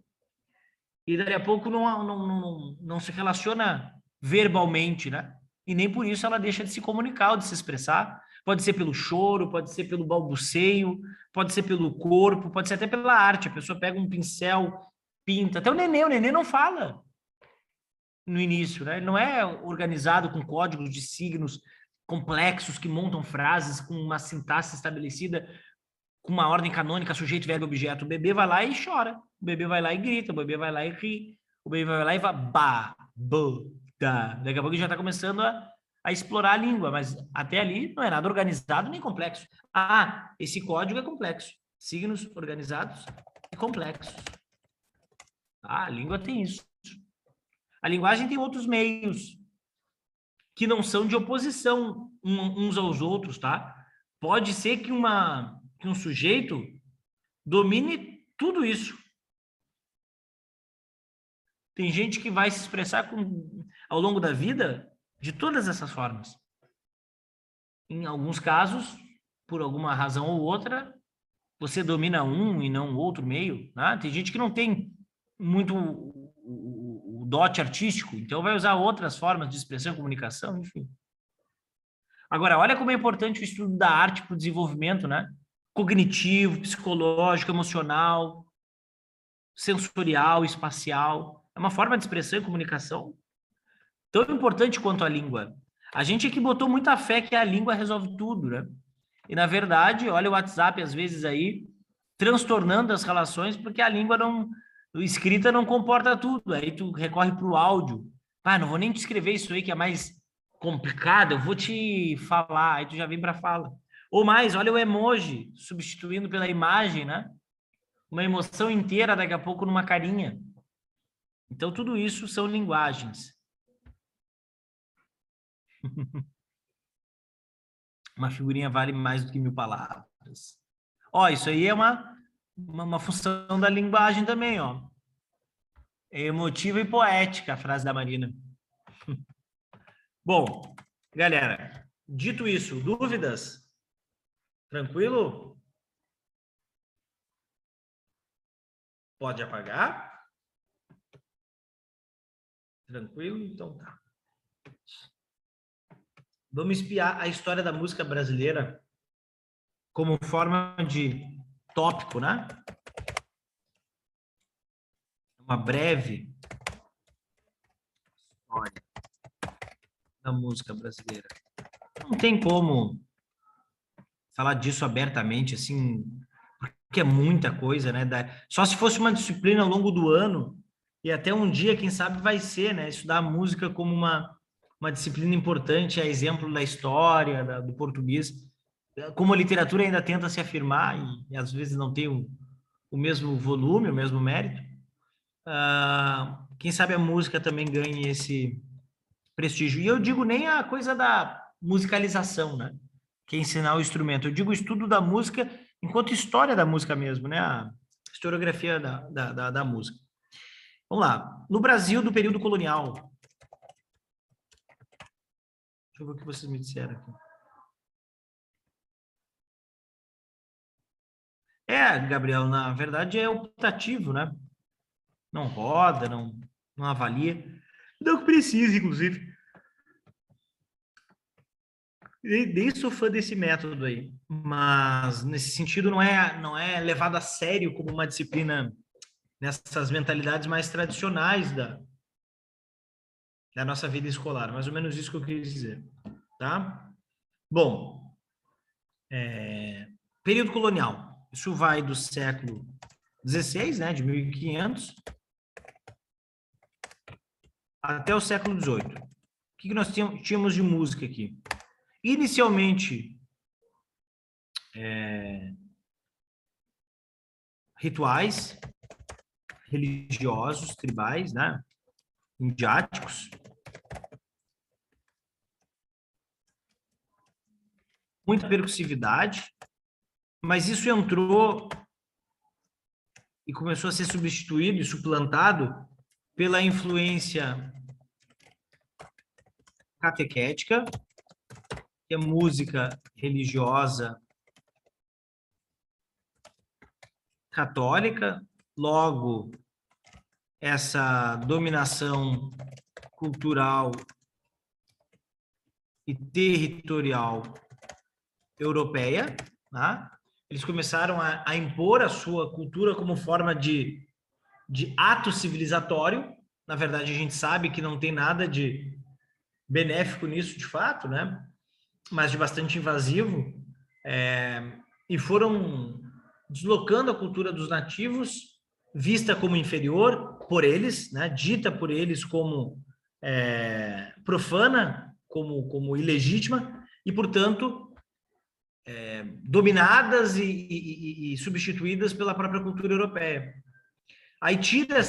e daqui a pouco não se relaciona verbalmente, né? E nem por isso ela deixa de se comunicar ou de se expressar. Pode ser pelo choro, pode ser pelo balbuceio, pode ser pelo corpo, pode ser até pela arte. A pessoa pega um pincel, pinta. Até o neném não fala no início, né? Ele não é organizado com códigos de signos complexos que montam frases com uma sintaxe estabelecida, com uma ordem canônica, sujeito, verbo, objeto. O bebê vai lá e chora. O bebê vai lá e grita. O bebê vai lá e ri. O bebê vai lá e vai ba, bo, da. Daqui a pouco ele já está começando a explorar a língua, mas até ali não é nada organizado nem complexo. Ah, esse código é complexo. Signos organizados e complexos. Ah, a língua tem isso. A linguagem tem outros meios que não são de oposição uns aos outros, tá? Pode ser que um sujeito domine tudo isso. Tem gente que vai se expressar ao longo da vida de todas essas formas. Em alguns casos, por alguma razão ou outra, você domina um e não outro meio. Né? Tem gente que não tem muito o dote artístico, então vai usar outras formas de expressão e comunicação, enfim. Agora, olha como é importante o estudo da arte para o desenvolvimento, né? Cognitivo, psicológico, emocional, sensorial, espacial. É uma forma de expressão e comunicação tão importante quanto a língua. A gente é que botou muita fé que a língua resolve tudo, né? E, na verdade, olha o WhatsApp, às vezes, aí, transtornando as relações, porque a língua escrita não comporta tudo. Aí tu recorre para o áudio. Ah, não vou nem te escrever isso aí, que é mais complicado, eu vou te falar. Aí tu já vem para fala. Ou mais, olha o emoji, substituindo pela imagem, né? Uma emoção inteira, daqui a pouco, numa carinha. Então, tudo isso são linguagens. Uma figurinha vale mais do que 1000 palavras. Ó, isso aí é uma função da linguagem também, ó. É emotiva e poética, a frase da Marina. Bom, galera, dito isso, dúvidas? Tranquilo? Pode apagar? Tranquilo? Então tá. Vamos espiar a história da música brasileira como forma de tópico, né? Uma breve história da música brasileira. Não tem como falar disso abertamente, assim, porque é muita coisa, né? Só se fosse uma disciplina ao longo do ano, e até um dia, quem sabe, vai ser, né? Estudar a música como uma disciplina importante, a exemplo da história, do português. Como a literatura ainda tenta se afirmar, e às vezes não tem o mesmo volume, o mesmo mérito, quem sabe a música também ganhe esse prestígio. E eu digo nem a coisa da musicalização, né? Que é ensinar o instrumento. Eu digo o estudo da música enquanto história da música mesmo, né? A historiografia da música. Vamos lá. No Brasil do período colonial. Deixa eu ver o que vocês me disseram aqui. Gabriel, na verdade é optativo, né? Não roda, não avalia. Não que precisa, inclusive. Nem sou fã desse método aí, mas nesse sentido não é levado a sério como uma disciplina nessas mentalidades mais tradicionais da nossa vida escolar. Mais ou menos isso que eu quis dizer, tá? Bom, período colonial. Isso vai do século XVI, né, de 1500, até o século XVIII. O que nós tínhamos de música aqui? Inicialmente, rituais religiosos, tribais, né? Indiáticos. Muita percussividade, mas isso entrou e começou a ser substituído e suplantado pela influência catequética, que é música religiosa católica, logo essa dominação cultural e territorial europeia, né? Eles começaram a impor a sua cultura como forma de ato civilizatório. Na verdade, a gente sabe que não tem nada de benéfico nisso, de fato, né? Mas de bastante invasivo. E foram deslocando a cultura dos nativos, vista como inferior por eles, né? Dita por eles como profana, como ilegítima, e, portanto, dominadas e substituídas pela própria cultura europeia. Aí tira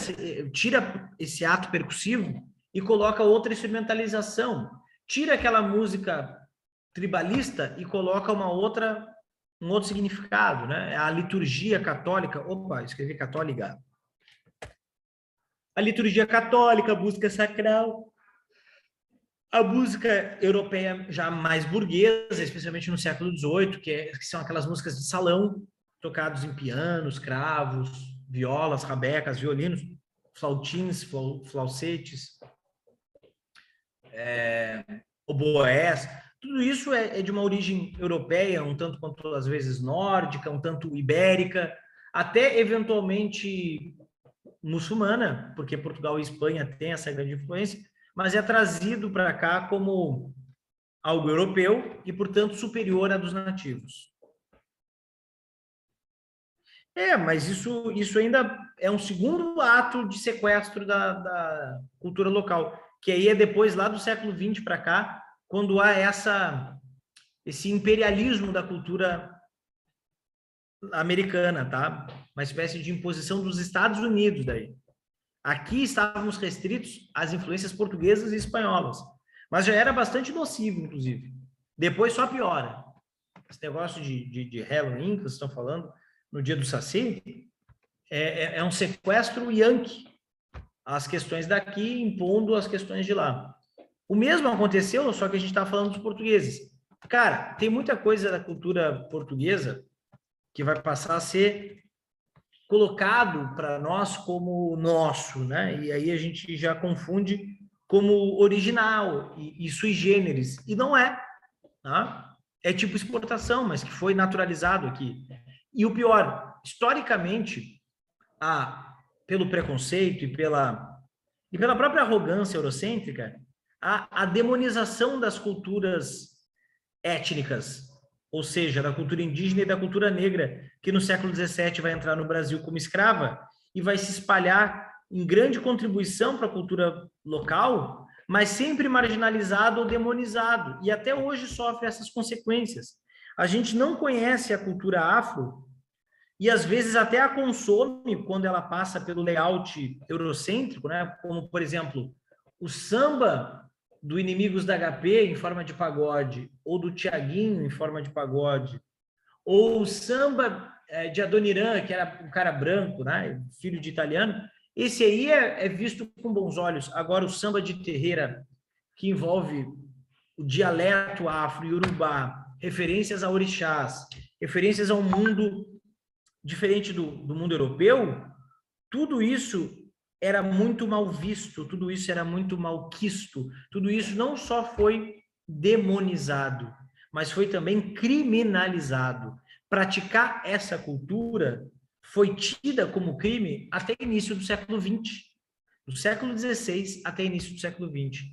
esse ato percussivo e coloca outra instrumentalização. Tira aquela música tribalista e coloca um outro significado, né? A liturgia católica, escrevi católica. A liturgia católica, a música sacral, a música europeia já mais burguesa, especialmente no século XVIII, que são aquelas músicas de salão, tocados em pianos, cravos, violas, rabecas, violinos, flautins, flaucetes, oboés. Tudo isso é de uma origem europeia, um tanto quanto às vezes nórdica, um tanto ibérica, até eventualmente muçulmana, porque Portugal e Espanha têm essa grande influência, mas é trazido para cá como algo europeu e, portanto, superior à dos nativos. Mas isso ainda é um segundo ato de sequestro da cultura local, que aí é depois, lá do século XX para cá, quando há esse imperialismo da cultura americana, tá? Uma espécie de imposição dos Estados Unidos daí. Aqui estávamos restritos às influências portuguesas e espanholas, mas já era bastante nocivo, inclusive. Depois só piora. Esse negócio de Halloween que vocês estão falando, no dia do Saci, é um sequestro yankee. As questões daqui impondo as questões de lá. O mesmo aconteceu, só que a gente está falando dos portugueses. Cara, tem muita coisa da cultura portuguesa que vai passar a ser colocado para nós como nosso, né? E aí a gente já confunde como original e sui generis. E não é, tá? É tipo exportação, mas que foi naturalizado aqui. E o pior, historicamente, pelo preconceito e pela própria arrogância eurocêntrica, a demonização das culturas étnicas, ou seja, da cultura indígena e da cultura negra, que no século XVII vai entrar no Brasil como escrava e vai se espalhar em grande contribuição para a cultura local, mas sempre marginalizado ou demonizado, e até hoje sofre essas consequências. A gente não conhece a cultura afro e às vezes até a consome quando ela passa pelo layout eurocêntrico, né? Como, por exemplo, o samba do Inimigos da HP em forma de pagode, ou do Tiaguinho em forma de pagode, ou o samba de Adoniran, que era um cara branco, né? Filho de italiano, esse aí é visto com bons olhos. Agora, o samba de terreira, que envolve o dialeto afro-iorubá, referências a orixás, referências a um mundo diferente do mundo europeu, tudo isso era muito mal visto, tudo isso era muito mal quisto, tudo isso não só foi demonizado, mas foi também criminalizado. Praticar essa cultura foi tida como crime até início do século XX, do século XVI até início do século XX.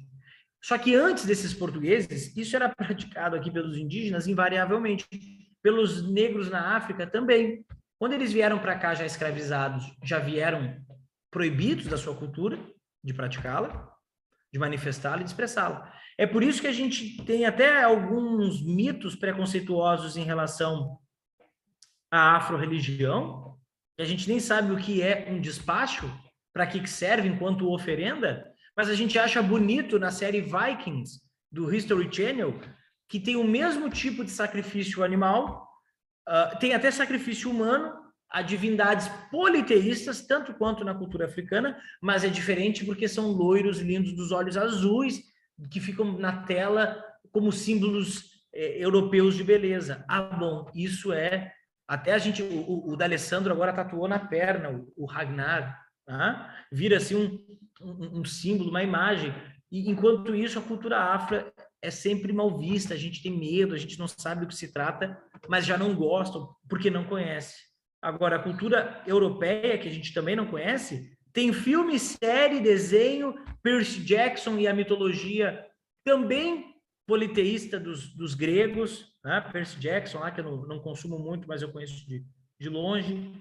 Só que antes desses portugueses, isso era praticado aqui pelos indígenas invariavelmente, pelos negros na África também. Quando eles vieram para cá já escravizados, já vieram proibidos da sua cultura de praticá-la, de manifestá-la e de expressá-la. É por isso que a gente tem até alguns mitos preconceituosos em relação à afro-religião, que a gente nem sabe o que é um despacho, para que serve enquanto oferenda, mas a gente acha bonito na série Vikings, do History Channel, que tem o mesmo tipo de sacrifício animal, tem até sacrifício humano, a divindades politeístas, tanto quanto na cultura africana, mas é diferente porque são loiros lindos dos olhos azuis, que ficam na tela como símbolos europeus de beleza. Ah, bom, isso é... Até a gente, o D'Alessandro agora tatuou na perna o Ragnar, tá? Vira assim um símbolo, uma imagem. E enquanto isso, a cultura afro é sempre mal vista, a gente tem medo, a gente não sabe do que se trata, mas já não gostam porque não conhece. Agora, a cultura europeia, que a gente também não conhece, tem filme, série, desenho, Percy Jackson e a mitologia também politeísta dos gregos, né? Percy Jackson, lá que eu não consumo muito, mas eu conheço de longe.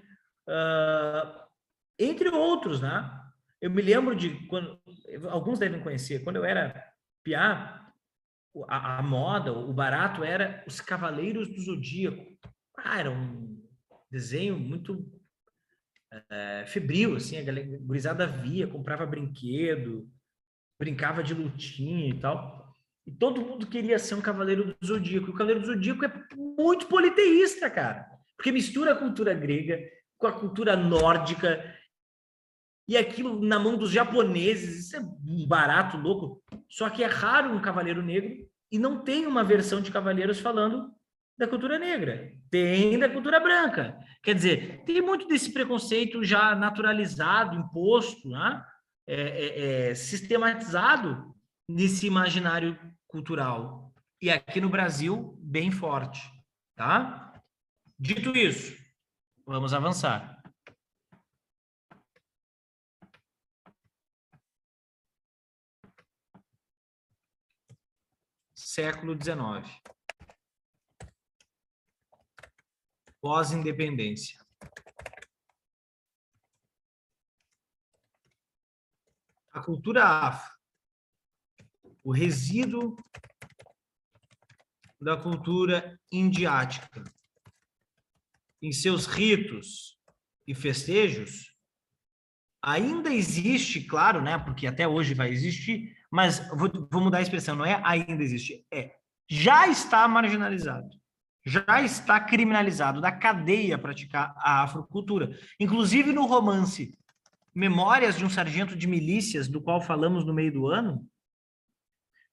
Entre outros, né? Eu me lembro de quando alguns devem conhecer, quando eu era piá, a moda, o barato era os Cavaleiros do Zodíaco. Era um desenho muito febril, assim, a gurizada via, comprava brinquedo, brincava de lutinha e tal. E todo mundo queria ser um Cavaleiro do Zodíaco. E o Cavaleiro do Zodíaco é muito politeísta, cara. Porque mistura a cultura grega com a cultura nórdica. E aquilo na mão dos japoneses, isso é um barato louco. Só que é raro um cavaleiro negro e não tem uma versão de cavaleiros falando da cultura negra. Tem da cultura branca. Quer dizer, tem muito desse preconceito já naturalizado, imposto, né? Sistematizado nesse imaginário cultural. E aqui no Brasil, bem forte. Tá? Dito isso, vamos avançar. Século XIX. Pós-independência. A cultura afro, o resíduo da cultura indiática, em seus ritos e festejos, ainda existe, claro, né? Porque até hoje vai existir, mas vou mudar a expressão, não é ainda existe, já está marginalizado, já está criminalizado, da cadeia praticar a afrocultura. Inclusive no romance Memórias de um Sargento de Milícias, do qual falamos no meio do ano,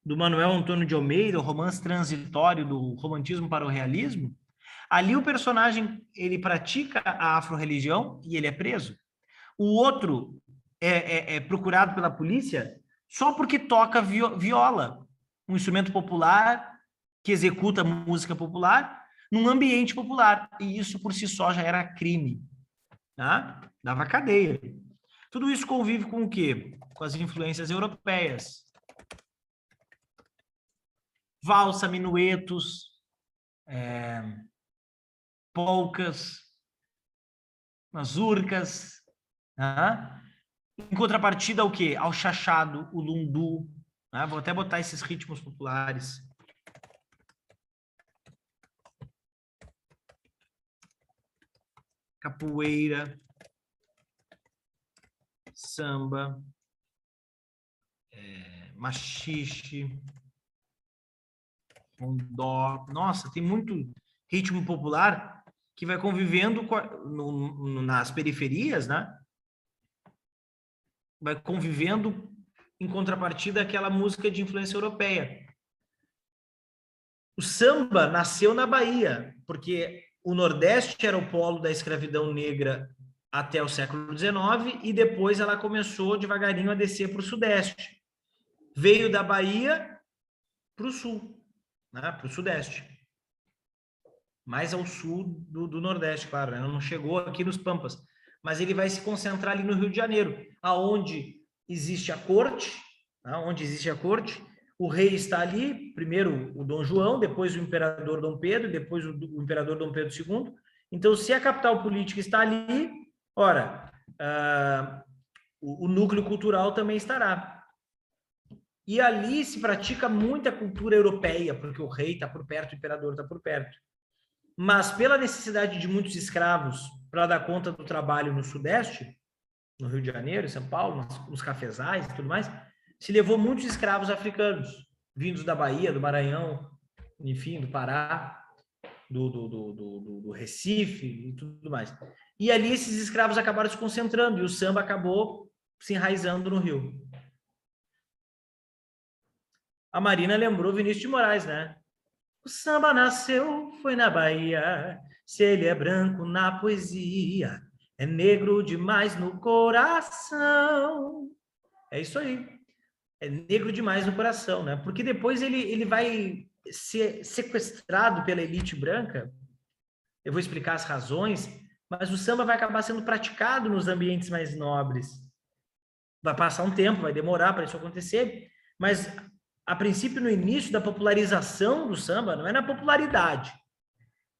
do Manuel Antônio de Almeida, o romance transitório do romantismo para o realismo, ali o personagem, ele pratica a afro-religião e ele é preso. O outro é procurado pela polícia só porque toca viola, um instrumento popular que executa música popular num ambiente popular. E isso por si só já era crime. Tá? Dava cadeia. Tudo isso convive com o quê? Com as influências europeias. Valsa, minuetos, polcas, mazurcas, tá? Em contrapartida ao quê? Ao chachado, o lundu. Tá? Vou até botar esses ritmos populares. Capoeira, samba, machixe, rondó. Nossa, tem muito ritmo popular que vai convivendo nas periferias, né? Vai convivendo em contrapartida àquela música de influência europeia. O samba nasceu na Bahia, porque o Nordeste era o polo da escravidão negra até o século XIX e depois ela começou devagarinho a descer para o Sudeste. Veio da Bahia para o Sul, né, para o Sudeste. mais ao sul do Nordeste, claro, né? Não chegou aqui nos Pampas, mas ele vai se concentrar ali no Rio de Janeiro, aonde existe a corte, tá? Onde existe a corte, o rei está ali, primeiro o Dom João, depois o imperador Dom Pedro, depois o imperador Dom Pedro II. Então, se a capital política está ali, ora, o núcleo cultural também estará. E ali se pratica muita cultura europeia, porque o rei está por perto, o imperador está por perto. Mas pela necessidade de muitos escravos para dar conta do trabalho no Sudeste, no Rio de Janeiro, em São Paulo, nos cafezais e tudo mais, se levou muitos escravos africanos, vindos da Bahia, do Maranhão, enfim, do Pará, do Recife e tudo mais. E ali esses escravos acabaram se concentrando e o samba acabou se enraizando no Rio. A Marina lembrou Vinícius de Moraes, né? O samba nasceu, foi na Bahia, se ele é branco na poesia, é negro demais no coração. É isso aí. É negro demais no coração, né? Porque depois ele vai ser sequestrado pela elite branca. Eu vou explicar as razões, mas o samba vai acabar sendo praticado nos ambientes mais nobres. Vai passar um tempo, vai demorar para isso acontecer, mas a princípio, no início da popularização do samba, não é na popularidade.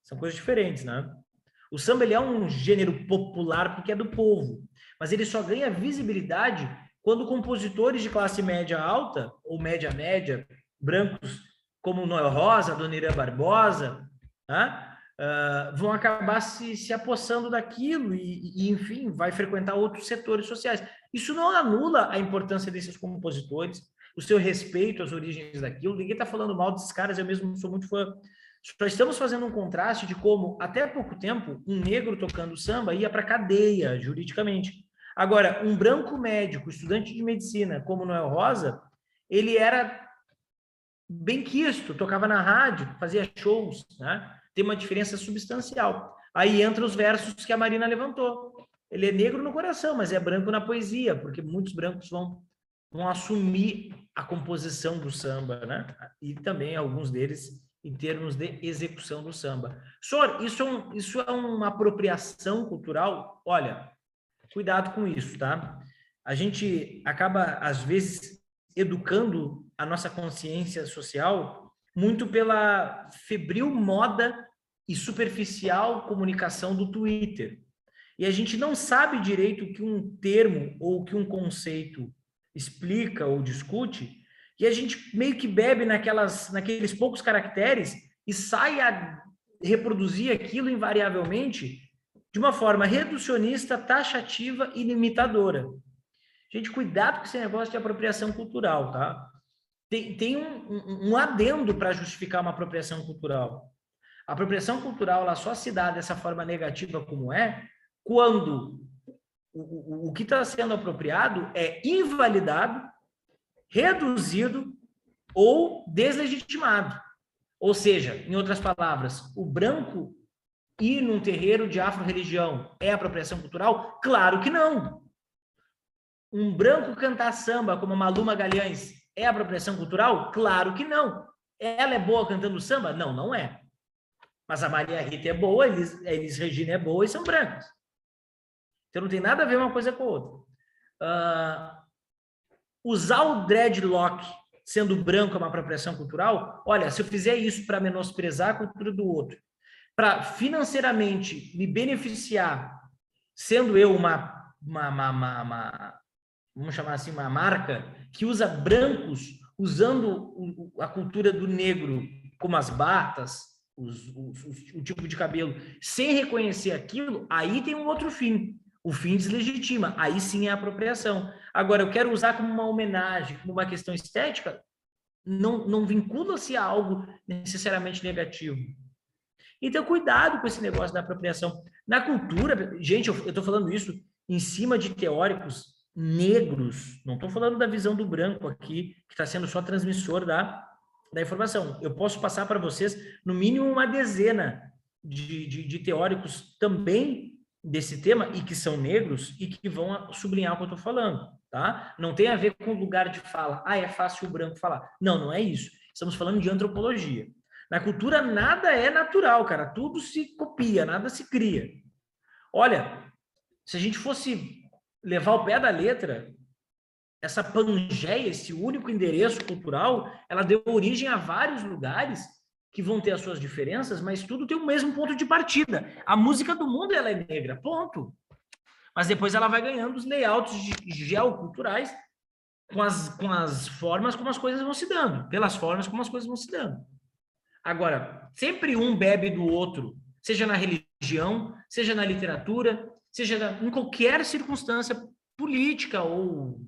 São coisas diferentes, né? O samba ele é um gênero popular porque é do povo, mas ele só ganha visibilidade quando compositores de classe média alta, ou média, brancos, como Noel Rosa, Dona Irã Barbosa, né? Vão acabar se apossando daquilo e, enfim, vai frequentar outros setores sociais. Isso não anula a importância desses compositores, o seu respeito às origens daquilo. Ninguém está falando mal desses caras, eu mesmo sou muito fã. Só estamos fazendo um contraste de como, até há pouco tempo, um negro tocando samba ia para a cadeia, juridicamente. Agora, um branco médico, estudante de medicina, como Noel Rosa, ele era bem quisto, tocava na rádio, fazia shows, né? Tem uma diferença substancial. Aí entra os versos que a Marina levantou. Ele é negro no coração, mas é branco na poesia, porque muitos brancos vão assumir a composição do samba, né? E também alguns deles em termos de execução do samba. Senhor, isso é uma apropriação cultural? Olha, cuidado com isso, tá? A gente acaba, às vezes, educando a nossa consciência social muito pela febril moda e superficial comunicação do Twitter. E a gente não sabe direito o que um termo ou o que um conceito explica ou discute, e a gente meio que bebe naqueles poucos caracteres e sai a reproduzir aquilo invariavelmente de uma forma reducionista, taxativa e limitadora. Gente, cuidado com esse negócio de apropriação cultural, tá? Tem um adendo para justificar uma apropriação cultural. A apropriação cultural ela só se dá dessa forma negativa como é, quando o que está sendo apropriado é invalidado, reduzido ou deslegitimado. Ou seja, em outras palavras, o branco ir num terreiro de afro-religião é apropriação cultural? Claro que não. Um branco cantar samba como a Malu Magalhães é apropriação cultural? Claro que não. Ela é boa cantando samba? Não, não é. Mas a Maria Rita é boa, a Elis Regina é boa e são brancos. Então não tem nada a ver uma coisa com a outra. Usar o dreadlock sendo branco é uma apropriação cultural? Olha, se eu fizer isso para menosprezar a cultura do outro, para financeiramente me beneficiar, sendo eu vamos chamar assim, uma marca que usa brancos, usando a cultura do negro, como as batas, o tipo de cabelo, sem reconhecer aquilo, aí tem um outro fim. O fim deslegitima, aí sim é apropriação. Agora, eu quero usar como uma homenagem, como uma questão estética, não vincula-se a algo necessariamente negativo. Então, cuidado com esse negócio da apropriação. Na cultura, gente, eu estou falando isso em cima de teóricos negros, não estou falando da visão do branco aqui, que está sendo só transmissor da informação. Eu posso passar para vocês, no mínimo, uma dezena de teóricos também desse tema, e que são negros, e que vão sublinhar o que eu estou falando, tá? Não tem a ver com o lugar de fala. É fácil o branco falar. Não, não é isso. Estamos falando de antropologia. Na cultura nada é natural, cara. Tudo se copia, nada se cria. Olha, se a gente fosse levar ao pé da letra, essa Pangeia, esse único endereço cultural, ela deu origem a vários lugares que vão ter as suas diferenças, mas tudo tem o mesmo ponto de partida. A música do mundo ela é negra, ponto. Mas depois ela vai ganhando os layouts geoculturais com as formas como as coisas vão se dando, pelas formas como as coisas vão se dando. Agora, sempre um bebe do outro, seja na religião, seja na literatura, seja em qualquer circunstância política ou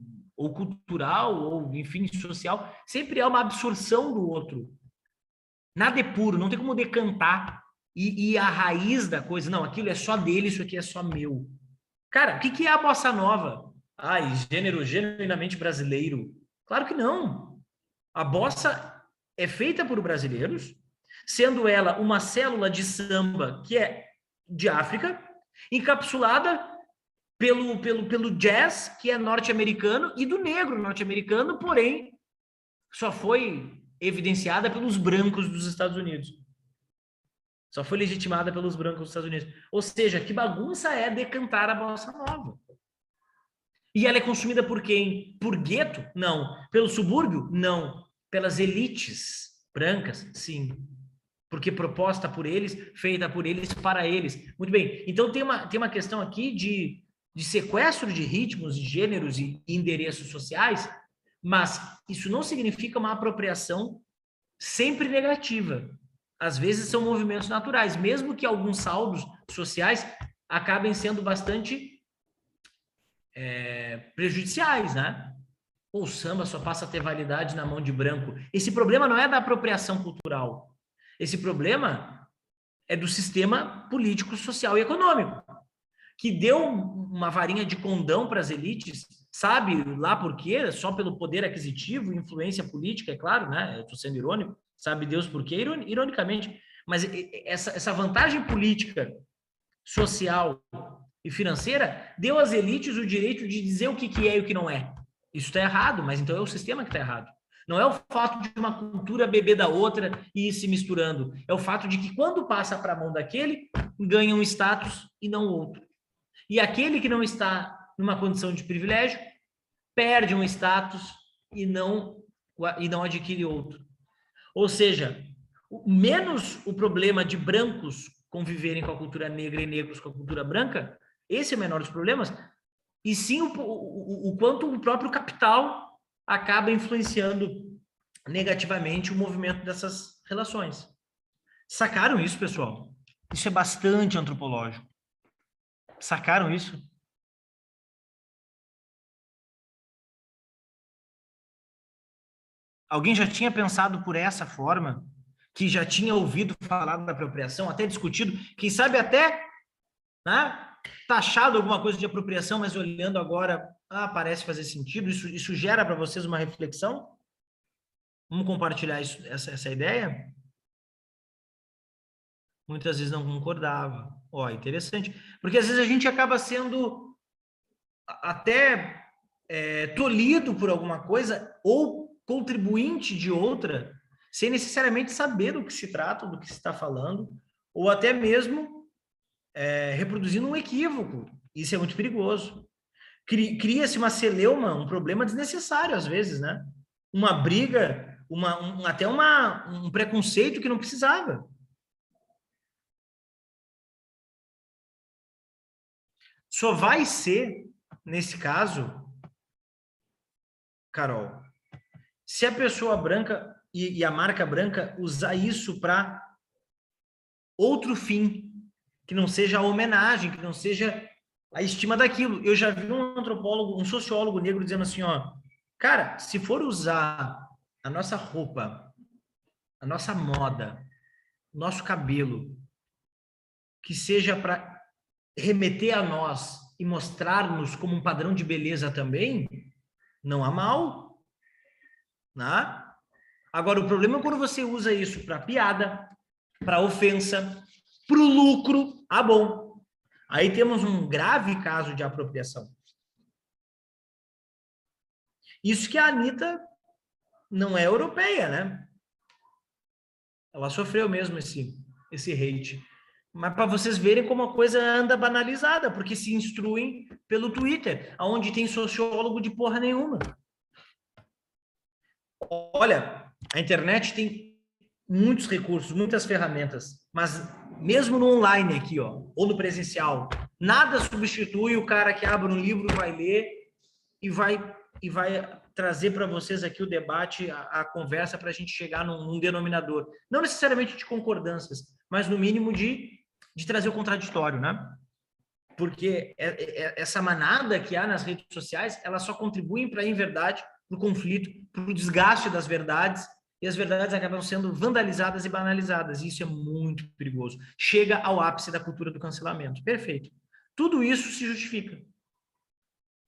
cultural, ou enfim, social, sempre há uma absorção do outro. Nada é puro, não tem como decantar e a raiz da coisa, não, aquilo é só dele, isso aqui é só meu. Cara, o que é a bossa nova? Ai, gênero genuinamente brasileiro. Claro que não. A bossa é feita por brasileiros, sendo ela uma célula de samba que é de África, encapsulada pelo jazz, que é norte-americano, e do negro norte-americano, porém, só foi evidenciada pelos brancos dos Estados Unidos. Só foi legitimada pelos brancos dos Estados Unidos. Ou seja, que bagunça é decantar a bossa nova? E ela é consumida por quem? Por gueto? Não. Pelo subúrbio? Não. Pelas elites brancas? Sim. Porque proposta por eles, feita por eles, para eles. Muito bem. Então tem uma questão aqui de sequestro de ritmos, de gêneros e endereços sociais, mas isso não significa uma apropriação sempre negativa. Às vezes são movimentos naturais, mesmo que alguns saldos sociais acabem sendo bastante prejudiciais, né? O samba só passa a ter validade na mão de branco. Esse problema não é da apropriação cultural. Esse problema é do sistema político, social e econômico, que deu uma varinha de condão para as elites, sabe lá por quê? Só pelo poder aquisitivo, influência política, é claro, né? Eu estou sendo irônico, sabe Deus por quê? Ironicamente. Mas essa vantagem política, social e financeira deu às elites o direito de dizer o que é e o que não é. Isso está errado, mas então é o sistema que está errado. Não é o fato de uma cultura beber da outra e ir se misturando. É o fato de que quando passa para a mão daquele, ganha um status e não o outro. E aquele que não está numa condição de privilégio perde um status e não adquire outro. Ou seja, menos o problema de brancos conviverem com a cultura negra e negros com a cultura branca, esse é o menor dos problemas, e sim o quanto o próprio capital acaba influenciando negativamente o movimento dessas relações. Sacaram isso, pessoal? Isso é bastante antropológico. Sacaram isso? Alguém já tinha pensado por essa forma? Que já tinha ouvido falar da apropriação, até discutido, quem sabe até, né, taxado alguma coisa de apropriação, mas olhando agora, parece fazer sentido. Isso gera para vocês uma reflexão? Vamos compartilhar essa ideia? Muitas vezes não concordava. Ó, interessante. Porque às vezes a gente acaba sendo até tolhido por alguma coisa ou contribuinte de outra, sem necessariamente saber do que se trata, do que se está falando, ou até mesmo reproduzindo um equívoco. Isso é muito perigoso. Cria-se uma celeuma, um problema desnecessário às vezes, né? Uma briga, até um preconceito que não precisava. Só vai ser, nesse caso, Carol, se a pessoa branca e a marca branca usar isso para outro fim, que não seja a homenagem, que não seja a estima daquilo. Eu já vi um antropólogo, um sociólogo negro dizendo assim, ó, cara, se for usar a nossa roupa, a nossa moda, nosso cabelo, que seja para remeter a nós e mostrar-nos como um padrão de beleza também, não há mal, né? Agora, o problema é quando você usa isso para piada, para ofensa, para o lucro. Ah, bom. Aí temos um grave caso de apropriação. Isso que a Anitta não é europeia, né? Ela sofreu mesmo esse hate. Mas para vocês verem como a coisa anda banalizada, porque se instruem pelo Twitter, onde tem sociólogo de porra nenhuma. Olha, a internet tem muitos recursos, muitas ferramentas, mas mesmo no online aqui, ó, ou no presencial, nada substitui o cara que abre um livro, vai ler e vai trazer para vocês aqui o debate, a conversa para a gente chegar num denominador. Não necessariamente de concordâncias, mas no mínimo de trazer o contraditório, né? Porque essa manada que há nas redes sociais, elas só contribuem para a inverdade, para o conflito, para o desgaste das verdades, e as verdades acabam sendo vandalizadas e banalizadas, e isso é muito perigoso. Chega ao ápice da cultura do cancelamento. Perfeito. Tudo isso se justifica.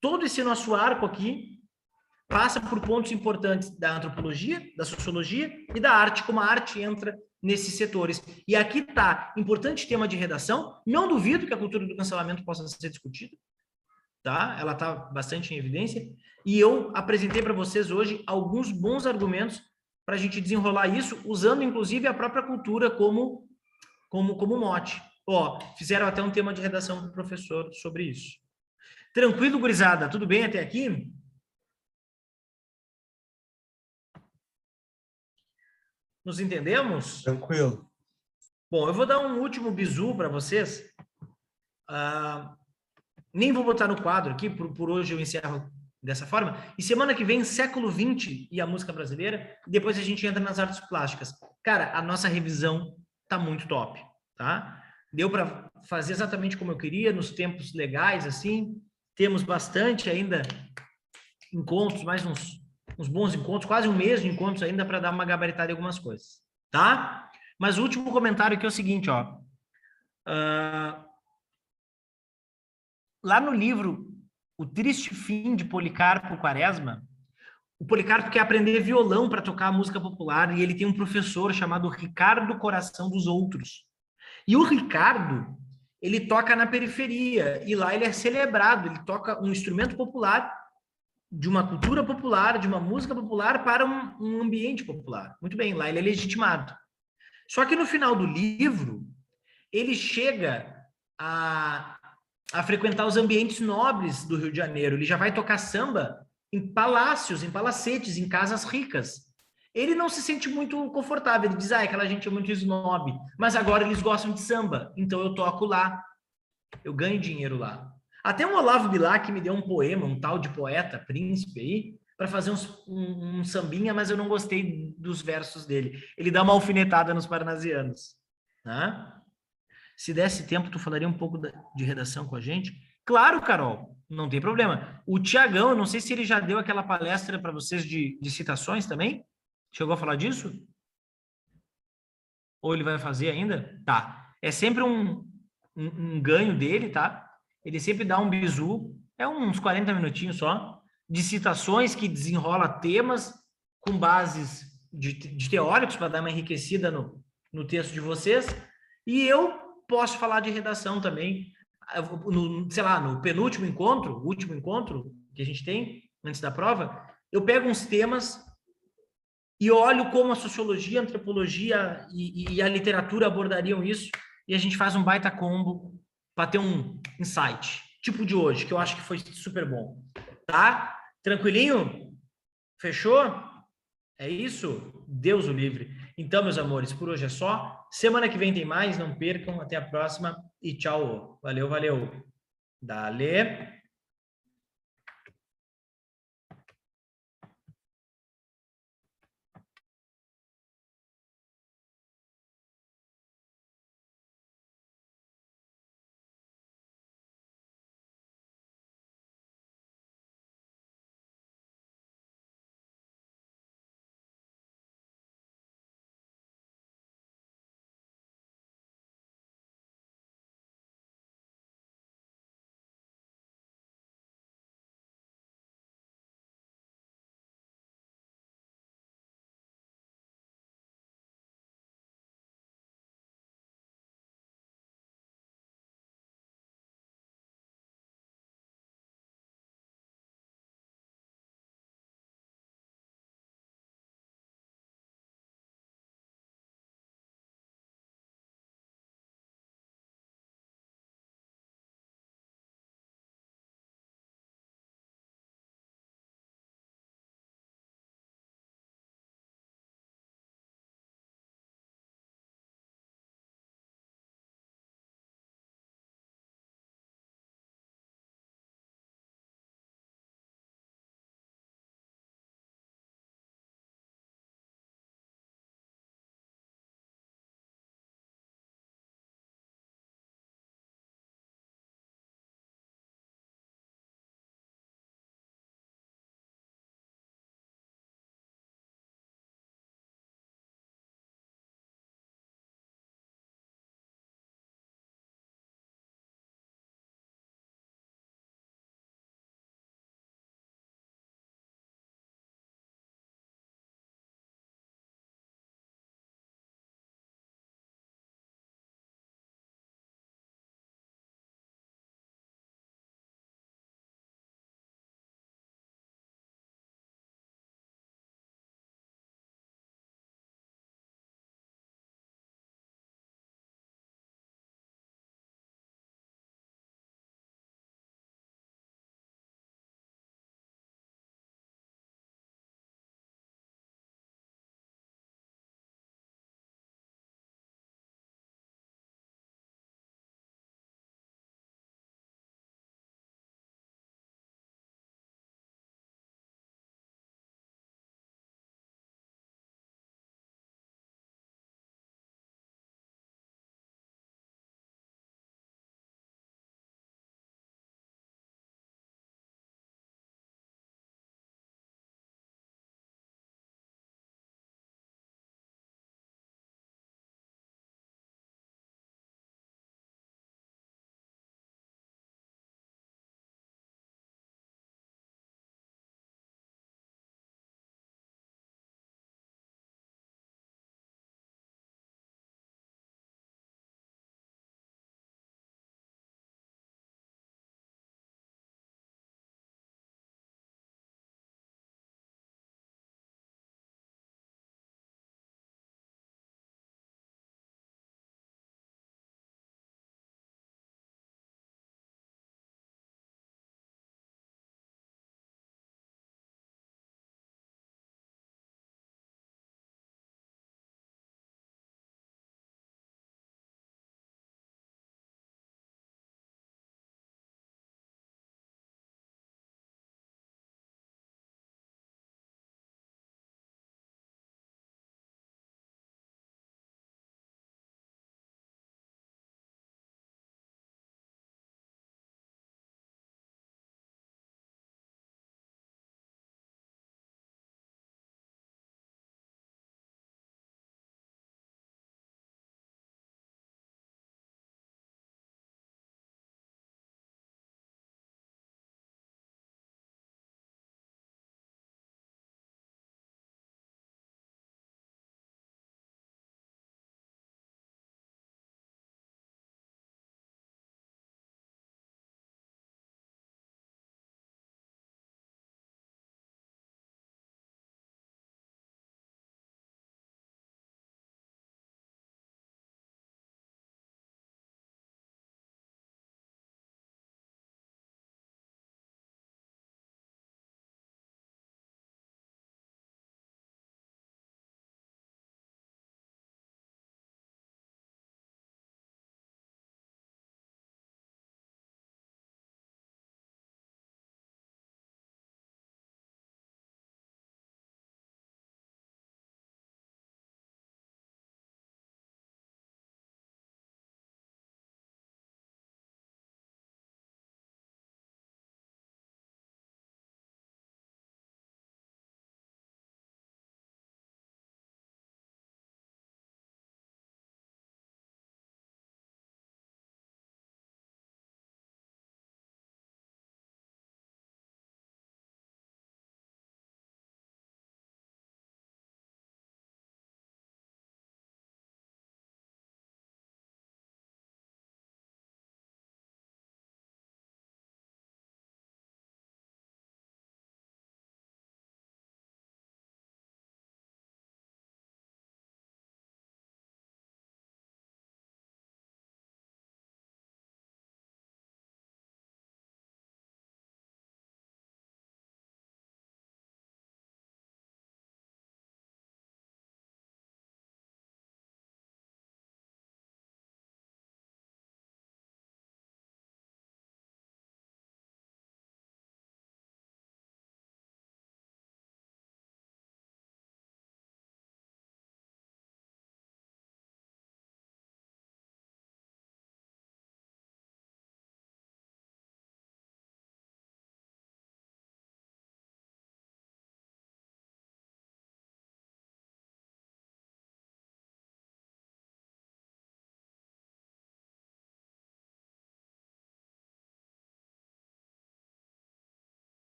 Todo esse nosso arco aqui passa por pontos importantes da antropologia, da sociologia e da arte, como a arte entra nesses setores. E aqui está, importante tema de redação, não duvido que a cultura do cancelamento possa ser discutida, tá? Ela está bastante em evidência, e eu apresentei para vocês hoje alguns bons argumentos para a gente desenrolar isso, usando inclusive a própria cultura como mote. Ó, fizeram até um tema de redação para o professor sobre isso. Tranquilo, gurizada? Tudo bem até aqui? Nos entendemos? Tranquilo. Bom, eu vou dar um último bizu para vocês. Nem vou botar no quadro aqui, por hoje eu encerro dessa forma. E semana que vem, século XX e a música brasileira. E depois a gente entra nas artes plásticas. Cara, a nossa revisão tá muito top, tá? Deu para fazer exatamente como eu queria, nos tempos legais, assim. Temos bastante ainda encontros, mais uns bons encontros, quase um mês de encontros ainda para dar uma gabaritada em algumas coisas, tá? Mas o último comentário aqui é o seguinte, ó. Lá no livro O Triste Fim de Policarpo Quaresma, o Policarpo quer aprender violão para tocar a música popular e ele tem um professor chamado Ricardo Coração dos Outros. E o Ricardo, ele toca na periferia e lá ele é celebrado, ele toca um instrumento popular de uma cultura popular, de uma música popular para um ambiente popular. Muito bem, lá ele é legitimado. Só que no final do livro, ele chega a frequentar os ambientes nobres do Rio de Janeiro. Ele já vai tocar samba em palácios, em palacetes, em casas ricas. Ele não se sente muito confortável. Ele diz, aquela gente é muito snob. Mas agora eles gostam de samba, então eu toco lá. Eu ganho dinheiro lá. Até o Olavo Bilac me deu um poema, um tal de poeta, príncipe aí, para fazer um sambinha, mas eu não gostei dos versos dele. Ele dá uma alfinetada nos parnasianos. Né? Se desse tempo, tu falaria um pouco de redação com a gente? Claro, Carol, não tem problema. O Tiagão, eu não sei se ele já deu aquela palestra para vocês de citações também. Chegou a falar disso? Ou ele vai fazer ainda? Tá. É sempre um ganho dele, tá? Ele sempre dá um bizu, é uns 40 minutinhos só, de citações que desenrola temas com bases de teóricos para dar uma enriquecida no texto de vocês. E eu posso falar de redação também, sei lá, no penúltimo encontro, o último encontro que a gente tem, antes da prova, eu pego uns temas e olho como a sociologia, a antropologia e a literatura abordariam isso, e a gente faz um baita combo para ter um insight, tipo de hoje, que eu acho que foi super bom. Tá? Tranquilinho? Fechou? É isso? Deus o livre. Então, meus amores, por hoje é só. Semana que vem tem mais, não percam. Até a próxima e tchau. Valeu, valeu. Dale.